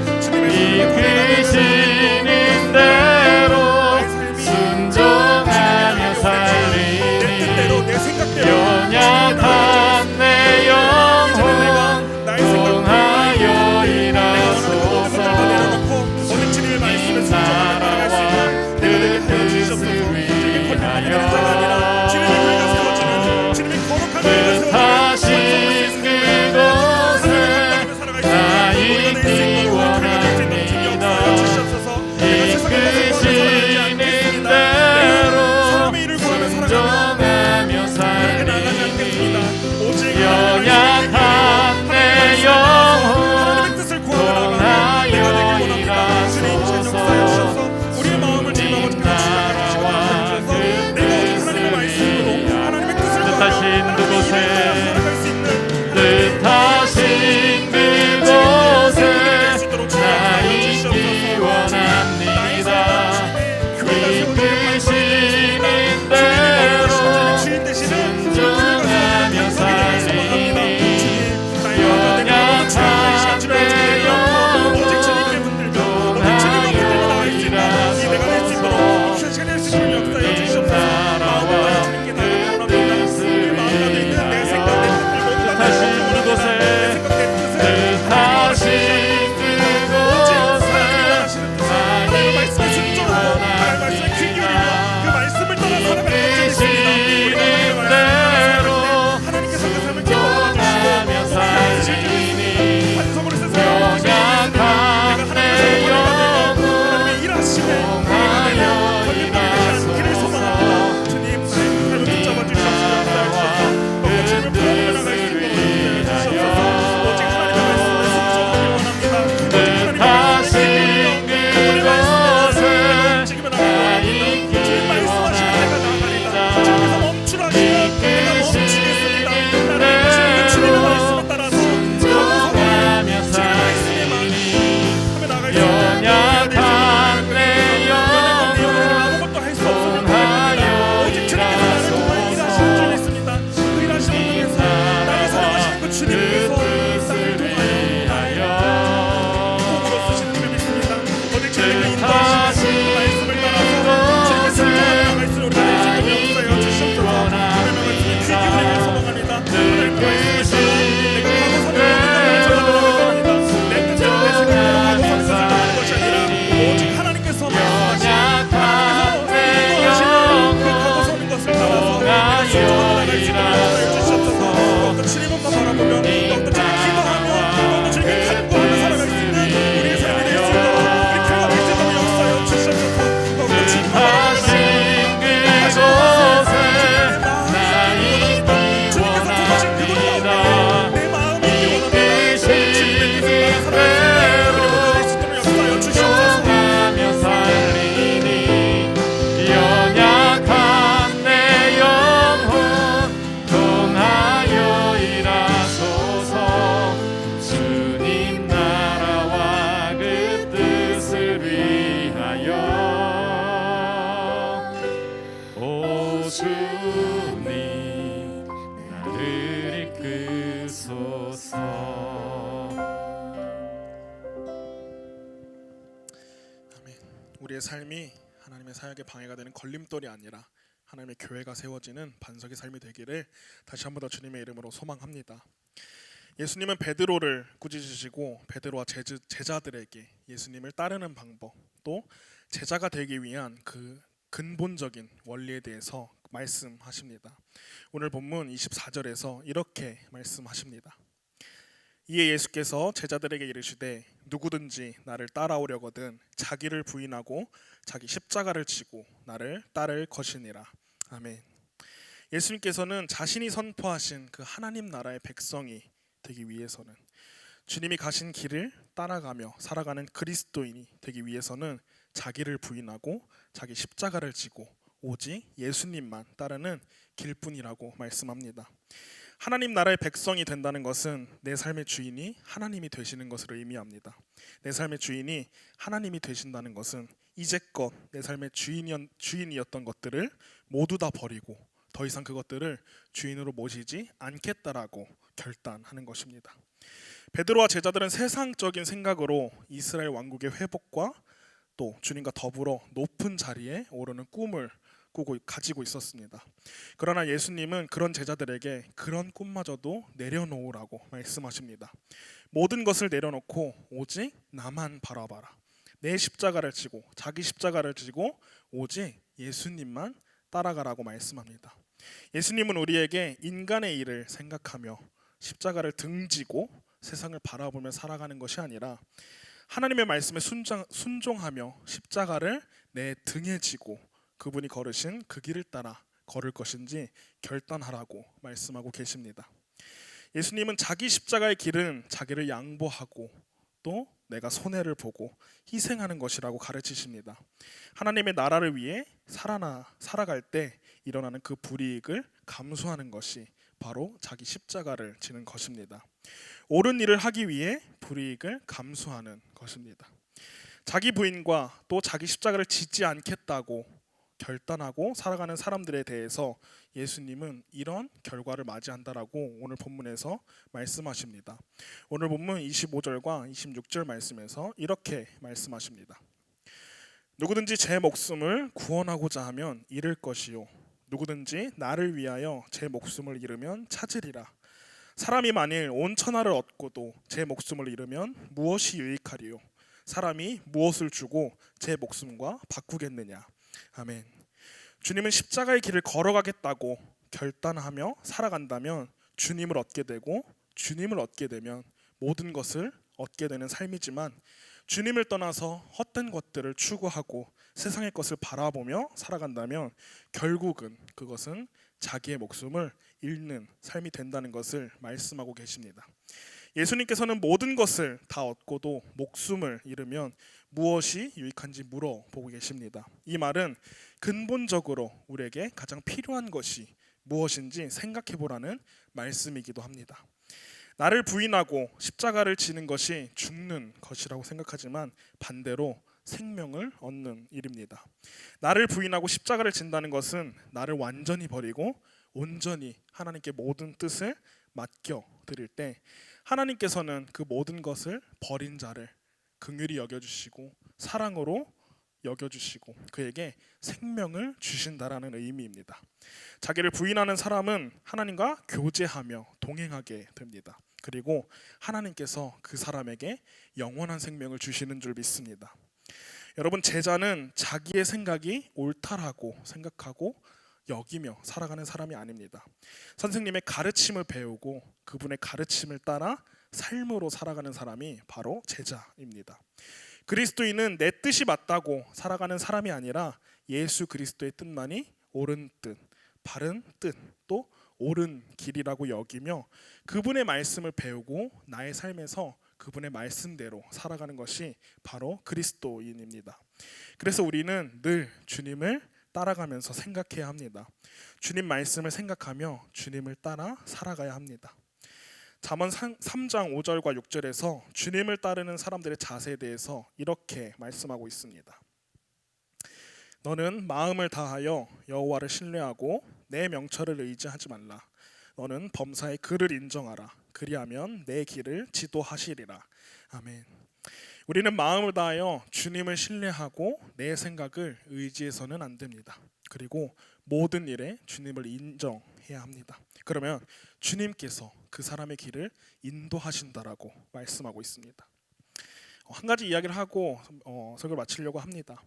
이끄시는 대로 순종하며 살리니 연약한 내 영혼 통하여 일하소서. 주님 나라와 그 뜻을 위하여 삶이 하나님의 사역에 방해가 되는 걸림돌이 아니라 하나님의 교회가 세워지는 반석의 삶이 되기를 다시 한 번 더 주님의 이름으로 소망합니다. 예수님은 베드로를 꾸짖으시고 베드로와 제자들에게 예수님을 따르는 방법, 또 제자가 되기 위한 그 근본적인 원리에 대해서 말씀하십니다. 오늘 본문 24절에서 이렇게 말씀하십니다. 이에 예수께서 제자들에게 이르시되 누구든지 나를 따라오려거든 자기를 부인하고 자기 십자가를 지고 나를 따를 것이니라. 아멘. 예수님께서는 자신이 선포하신 그 하나님 나라의 백성이 되기 위해서는, 주님이 가신 길을 따라가며 살아가는 그리스도인이 되기 위해서는 자기를 부인하고 자기 십자가를 지고 오직 예수님만 따르는 길뿐이라고 말씀합니다. 하나님 나라의 백성이 된다는 것은 내 삶의 주인이 하나님이 되시는 것을 의미합니다. 내 삶의 주인이 하나님이 되신다는 것은 이제껏 내 삶의 주인이었던 것들을 모두 다 버리고 더 이상 그것들을 주인으로 모시지 않겠다라고 결단하는 것입니다. 베드로와 제자들은 세상적인 생각으로 이스라엘 왕국의 회복과 또 주님과 더불어 높은 자리에 오르는 꿈을 가지고 있었습니다. 그러나 예수님은 그런 제자들에게 그런 꿈마저도 내려놓으라고 말씀하십니다. 모든 것을 내려놓고 오직 나만 바라봐라. 내 십자가를 지고 자기 십자가를 지고 오직 예수님만 따라가라고 말씀합니다. 예수님은 우리에게 인간의 일을 생각하며 십자가를 등지고 세상을 바라보며 살아가는 것이 아니라 하나님의 말씀에 순종하며 십자가를 내 등에 지고 그분이 걸으신 그 길을 따라 걸을 것인지 결단하라고 말씀하고 계십니다. 예수님은 자기 십자가의 길은 자기를 양보하고 또 내가 손해를 보고 희생하는 것이라고 가르치십니다. 하나님의 나라를 위해 살아갈 때 일어나는 그 불이익을 감수하는 것이 바로 자기 십자가를 지는 것입니다. 옳은 일을 하기 위해 불이익을 감수하는 것입니다. 자기 부인과 또 자기 십자가를 지지 않겠다고 결단하고 살아가는 사람들에 대해서 예수님은 이런 결과를 맞이한다라고 오늘 본문에서 말씀하십니다. 오늘 본문 25절과 26절 말씀에서 이렇게 말씀하십니다. 누구든지 제 목숨을 구원하고자 하면 잃을 것이요 누구든지 나를 위하여 제 목숨을 잃으면 찾으리라. 사람이 만일 온 천하를 얻고도 제 목숨을 잃으면 무엇이 유익하리요? 사람이 무엇을 주고 제 목숨과 바꾸겠느냐? 아멘. 주님은 십자가의 길을 걸어가겠다고 결단하며 살아간다면 주님을 얻게 되고 주님을 얻게 되면 모든 것을 얻게 되는 삶이지만 주님을 떠나서 헛된 것들을 추구하고 세상의 것을 바라보며 살아간다면 결국은 그것은 자기의 목숨을 잃는 삶이 된다는 것을 말씀하고 계십니다. 예수님께서는 모든 것을 다 얻고도 목숨을 잃으면 무엇이 유익한지 물어보고 계십니다. 이 말은 근본적으로 우리에게 가장 필요한 것이 무엇인지 생각해 보라는 말씀이기도 합니다. 나를 부인하고 십자가를 지는 것이 죽는 것이라고 생각하지만 반대로 생명을 얻는 일입니다. 나를 부인하고 십자가를 진다는 것은 나를 완전히 버리고 온전히 하나님께 모든 뜻을 맡겨 드릴 때 하나님께서는 그 모든 것을 버린 자를 긍휼히 여겨주시고 사랑으로 여겨주시고 그에게 생명을 주신다라는 의미입니다. 자기를 부인하는 사람은 하나님과 교제하며 동행하게 됩니다. 그리고 하나님께서 그 사람에게 영원한 생명을 주시는 줄 믿습니다. 여러분, 제자는 자기의 생각이 옳다라고 생각하고 여기며 살아가는 사람이 아닙니다. 선생님의 가르침을 배우고 그분의 가르침을 따라 삶으로 살아가는 사람이 바로 제자입니다. 그리스도인은 내 뜻이 맞다고 살아가는 사람이 아니라 예수 그리스도의 뜻만이 옳은 뜻, 바른 뜻, 또 옳은 길이라고 여기며 그분의 말씀을 배우고 나의 삶에서 그분의 말씀대로 살아가는 것이 바로 그리스도인입니다. 그래서 우리는 늘 주님을 따라가면서 생각해야 합니다. 주님 말씀을 생각하며 주님을 따라 살아가야 합니다. 잠언 3장 5절과 6절에서 주님을 따르는 사람들의 자세에 대해서 이렇게 말씀하고 있습니다. 너는 마음을 다하여 여호와를 신뢰하고 내 명철을 의지하지 말라. 너는 범사의 그를 인정하라. 그리하면 내 길을 지도하시리라. 아멘. 우리는 마음을 다하여 주님을 신뢰하고 내 생각을 의지해서는 안 됩니다. 그리고 모든 일에 주님을 인정해야 합니다. 그러면 주님께서 그 사람의 길을 인도하신다라고 말씀하고 있습니다. 한 가지 이야기를 하고 설교를 마치려고 합니다.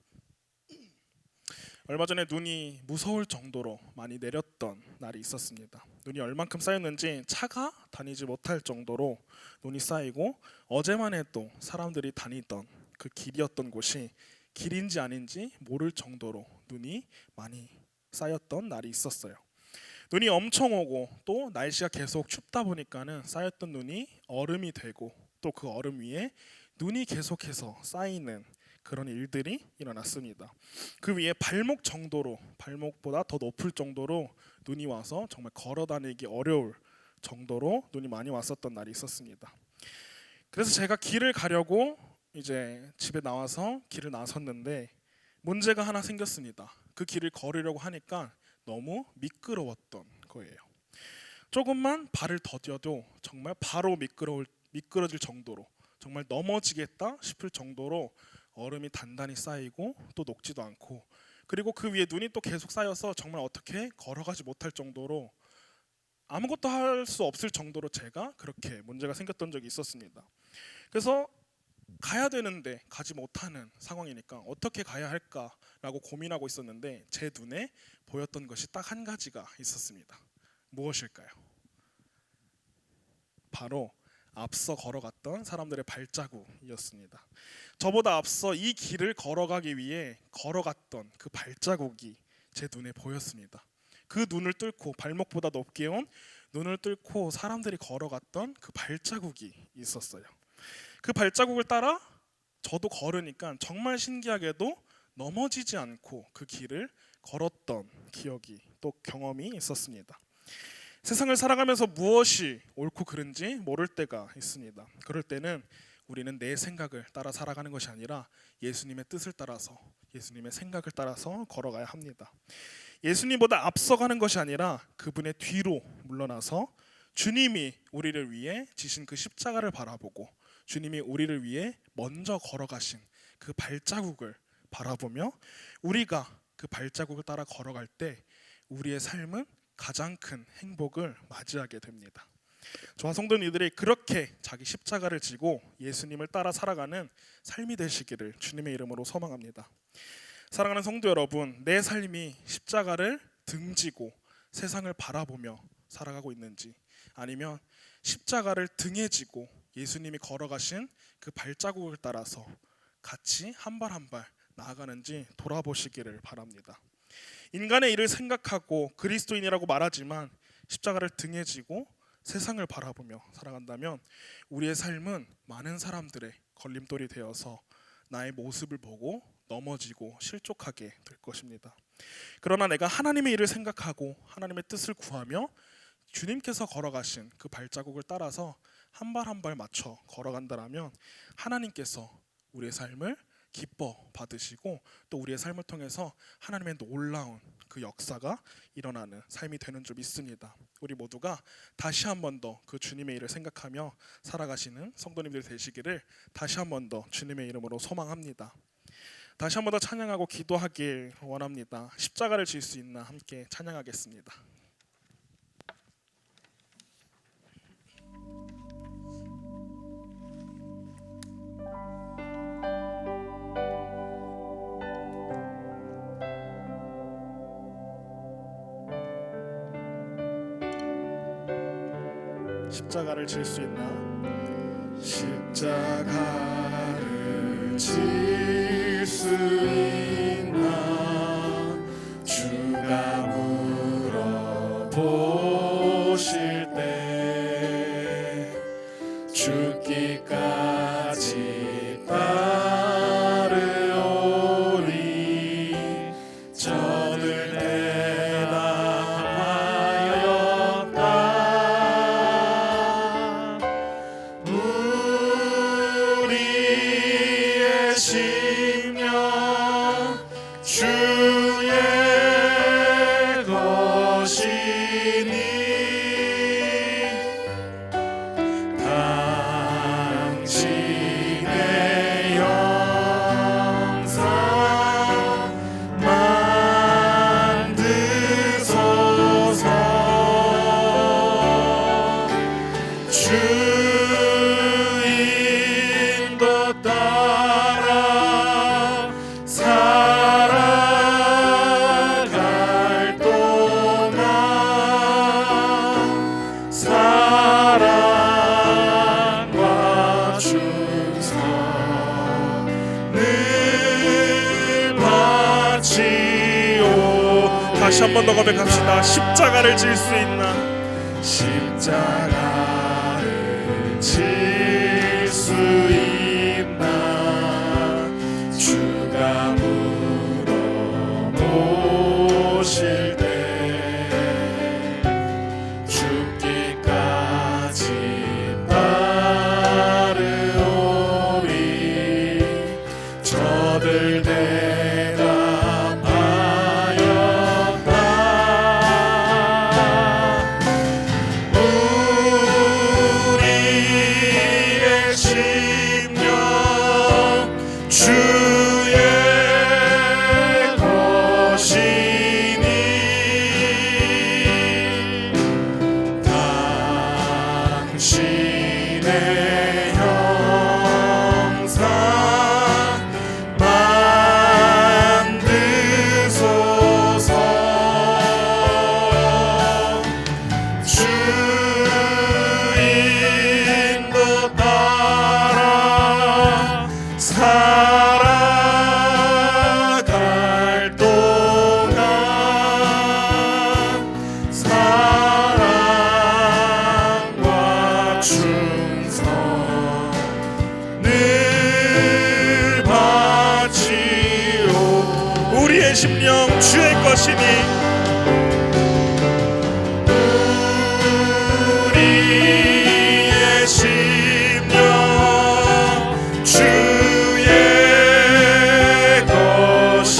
얼마 전에 눈이 무서울 정도로 많이 내렸던 날이 있었습니다. 눈이 얼만큼 쌓였는지 차가 다니지 못할 정도로 눈이 쌓이고, 어제만 해도 사람들이 다니던 그 길이었던 곳이 길인지 아닌지 모를 정도로 눈이 많이 쌓였던 날이 있었어요. 눈이 엄청 오고 또 날씨가 계속 춥다 보니까는 쌓였던 눈이 얼음이 되고, 또 그 얼음 위에 눈이 계속해서 쌓이는 그런 일들이 일어났습니다. 그 위에 발목 정도로, 발목보다 더 높을 정도로 눈이 와서 정말 걸어 다니기 어려울 정도로 눈이 많이 왔었던 날이 있었습니다. 그래서 제가 길을 가려고 이제 집에 나와서 길을 나섰는데 문제가 하나 생겼습니다. 그 길을 걸으려고 하니까 너무 미끄러웠던 거예요. 조금만 발을 더뎌도 정말 바로 미끄러질 정도로, 정말 넘어지겠다 싶을 정도로 얼음이 단단히 쌓이고 또 녹지도 않고, 그리고 그 위에 눈이 또 계속 쌓여서 정말 어떻게 걸어가지 못할 정도로, 아무것도 할 수 없을 정도로 제가 그렇게 문제가 생겼던 적이 있었습니다. 그래서 가야 되는데 가지 못하는 상황이니까 어떻게 가야 할까라고 고민하고 있었는데 제 눈에 보였던 것이 딱 한 가지가 있었습니다. 무엇일까요? 바로 앞서 걸어갔던 사람들의 발자국이었습니다. 저보다 앞서 이 길을 걸어가기 위해 걸어갔던 그 발자국이 제 눈에 보였습니다. 그 눈을 뚫고, 발목보다 높게 온 눈을 뚫고 사람들이 걸어갔던 그 발자국이 있었어요. 그 발자국을 따라 저도 걸으니까 정말 신기하게도 넘어지지 않고 그 길을 걸었던 기억이, 또 경험이 있었습니다. 세상을 살아가면서 무엇이 옳고 그른지 모를 때가 있습니다. 그럴 때는 우리는 내 생각을 따라 살아가는 것이 아니라 예수님의 뜻을 따라서, 예수님의 생각을 따라서 걸어가야 합니다. 예수님보다 앞서가는 것이 아니라 그분의 뒤로 물러나서 주님이 우리를 위해 지신 그 십자가를 바라보고, 주님이 우리를 위해 먼저 걸어가신 그 발자국을 바라보며 우리가 그 발자국을 따라 걸어갈 때 우리의 삶은 가장 큰 행복을 맞이하게 됩니다. 저와 성도님들이 그렇게 자기 십자가를 지고 예수님을 따라 살아가는 삶이 되시기를 주님의 이름으로 소망합니다. 사랑하는 성도 여러분, 내 삶이 십자가를 등지고 세상을 바라보며 살아가고 있는지, 아니면 십자가를 등에 지고 예수님이 걸어가신 그 발자국을 따라서 같이 한 발 한 발 나아가는지 돌아보시기를 바랍니다. 인간의 일을 생각하고 그리스도인이라고 말하지만 십자가를 등에 지고 세상을 바라보며 살아간다면 우리의 삶은 많은 사람들의 걸림돌이 되어서 나의 모습을 보고 넘어지고 실족하게 될 것입니다. 그러나 내가 하나님의 일을 생각하고 하나님의 뜻을 구하며 주님께서 걸어가신 그 발자국을 따라서 한 발 한 발 맞춰 걸어간다라면 하나님께서 우리의 삶을 기뻐 받으시고, 또 우리의 삶을 통해서 하나님의 놀라운 그 역사가 일어나는 삶이 되는 줄 믿습니다. 우리 모두가 다시 한 번 더 그 주님의 일을 생각하며 살아가시는 성도님들 되시기를 다시 한 번 더 주님의 이름으로 소망합니다. 다시 한 번 더 찬양하고 기도하길 원합니다. 십자가를 질 수 있나 함께 찬양하겠습니다. 십자가를 질 수 있나? 십자가를 질 수 있나? 주가 물어보실 때 죽기까지 따르오리. 저들 주의 것이니 당신의 다시 한 번 더 고백합시다. 십자가를 질 수 있나? 십자가를 질 수 있나? 주가 물어보실 때 죽기까지 따르오리. 저들 우리의 심령 주의 것이니 당신의 형상 만드소서. 주인도 따라 살아갈 동안 사랑과 충성을 바치오. 우리의 심령 주의 것이니 우리의 심령 주의 것이니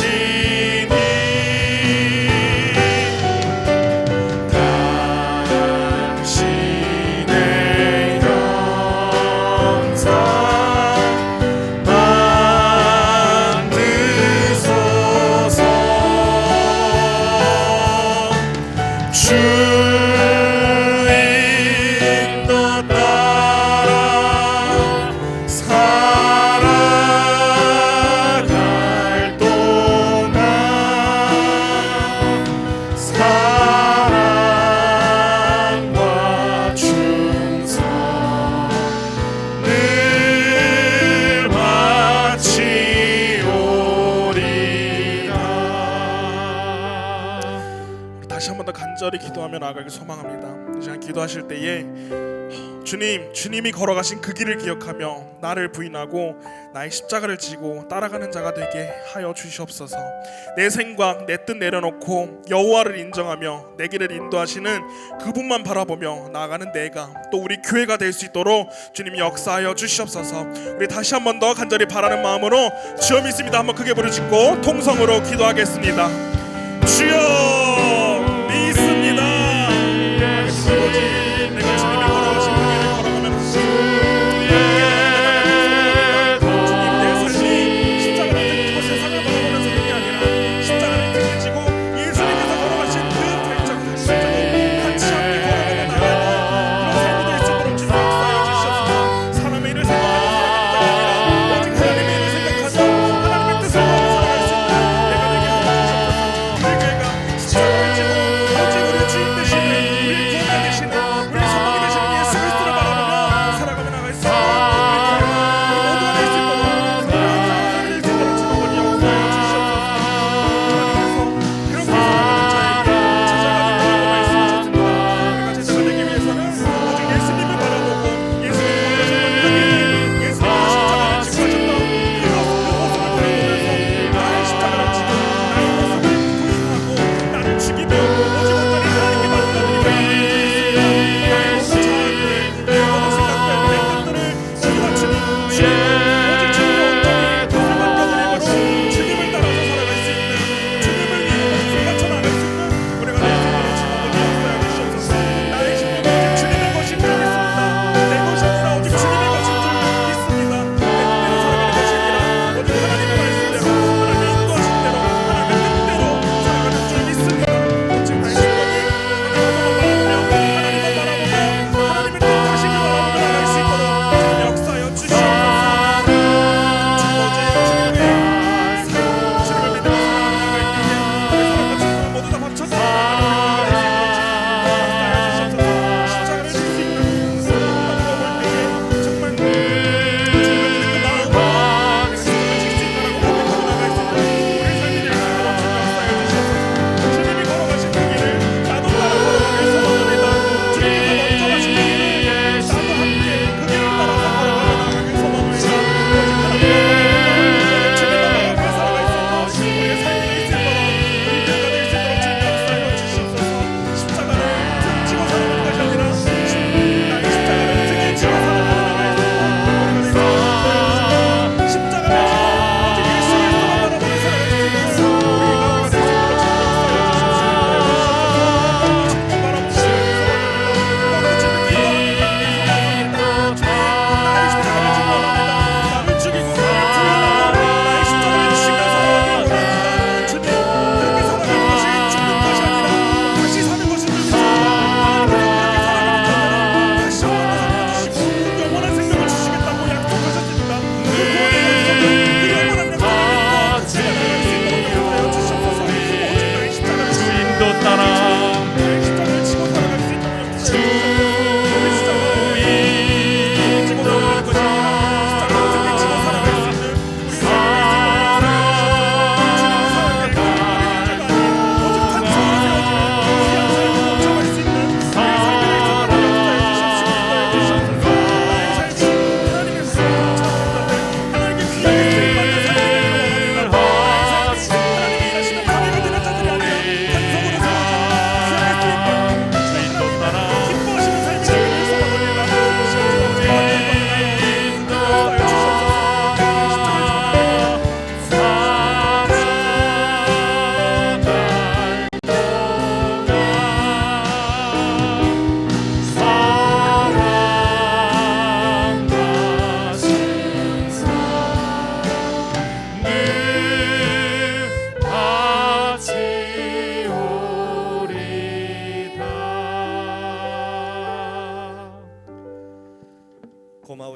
당신의 형상 만드소서. 주인도 따라 살아갈 동안 사랑과 충성을 바치오리라. 다시 한 번 더 간절히 기도하며 나아가길 소망합니다. 이 시간 기도하실 때에 주님이 걸어가신 그 길을 기억하며 나를 부인하고 나의 십자가를 지고 따라가는 자가 되게 하여 주시옵소서. 내 생각 내 뜻 내려놓고 여호와를 인정하며 내 길을 인도하시는 그분만 바라보며 나아가는 내가 또 우리 교회가 될 수 있도록 주님이 역사하여 주시옵소서. 우리 다시 한 번 더 간절히 바라는 마음으로 주여 믿습니다 한번 크게 부르짖고 통성으로 기도하겠습니다. 주여 믿습니다. 내가 주님이 걸어가신 그 길을 걸어가면 주님 내 삶이 십자가를 지고 세상을 바라보는 삶이 아니라 십자가를 등에 지고 예수님께서 걸어가신 그 발자국 같이 함께 걸어가며 나가는 그런 삶이 될 수 있도록 주님 역사하여 주시옵소서. 사람의 일을 생각하는 사람이 아니라 오직 하나님의 일을 생각하며 하나님의 뜻을 따라 살아갈 수 있는 내가 되게 하여 주시옵소서. 우리 교회가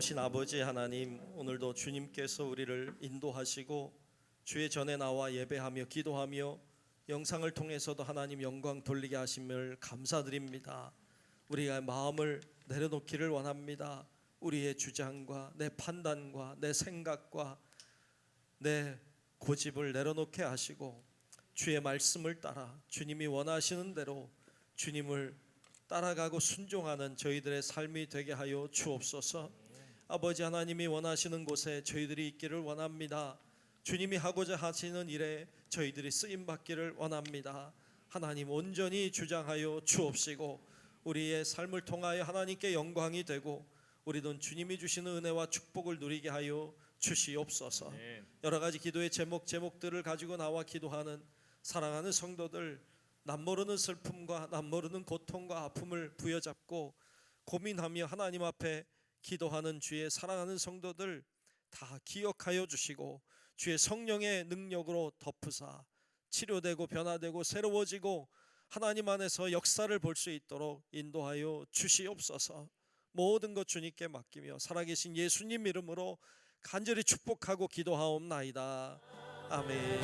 살아오신 아버지 하나님, 오늘도 주님께서 우리를 인도하시고 주의 전에 나와 예배하며 기도하며 영상을 통해서도 하나님 영광 돌리게 하심을 감사드립니다. 우리가 마음을 내려놓기를 원합니다. 우리의 주장과 내 판단과 내 생각과 내 고집을 내려놓게 하시고 주의 말씀을 따라 주님이 원하시는 대로 주님을 따라가고 순종하는 저희들의 삶이 되게 하여 주옵소서. 아버지 하나님이 원하시는 곳에 저희들이 있기를 원합니다. 주님이 하고자 하시는 일에 저희들이 쓰임 받기를 원합니다. 하나님 온전히 주장하여 주옵시고 우리의 삶을 통하여 하나님께 영광이 되고 우리도 주님이 주시는 은혜와 축복을 누리게 하여 주시옵소서. 여러 가지 기도의 제목들을 가지고 나와 기도하는 사랑하는 성도들, 남모르는 슬픔과 남모르는 고통과 아픔을 부여잡고 고민하며 하나님 앞에 기도하는 주의 사랑하는 성도들 다 기억하여 주시고 주의 성령의 능력으로 덮으사 치료되고 변화되고 새로워지고 하나님 안에서 역사를 볼 수 있도록 인도하여 주시옵소서. 모든 것 주님께 맡기며 살아계신 예수님 이름으로 간절히 축복하고 기도하옵나이다. 아멘.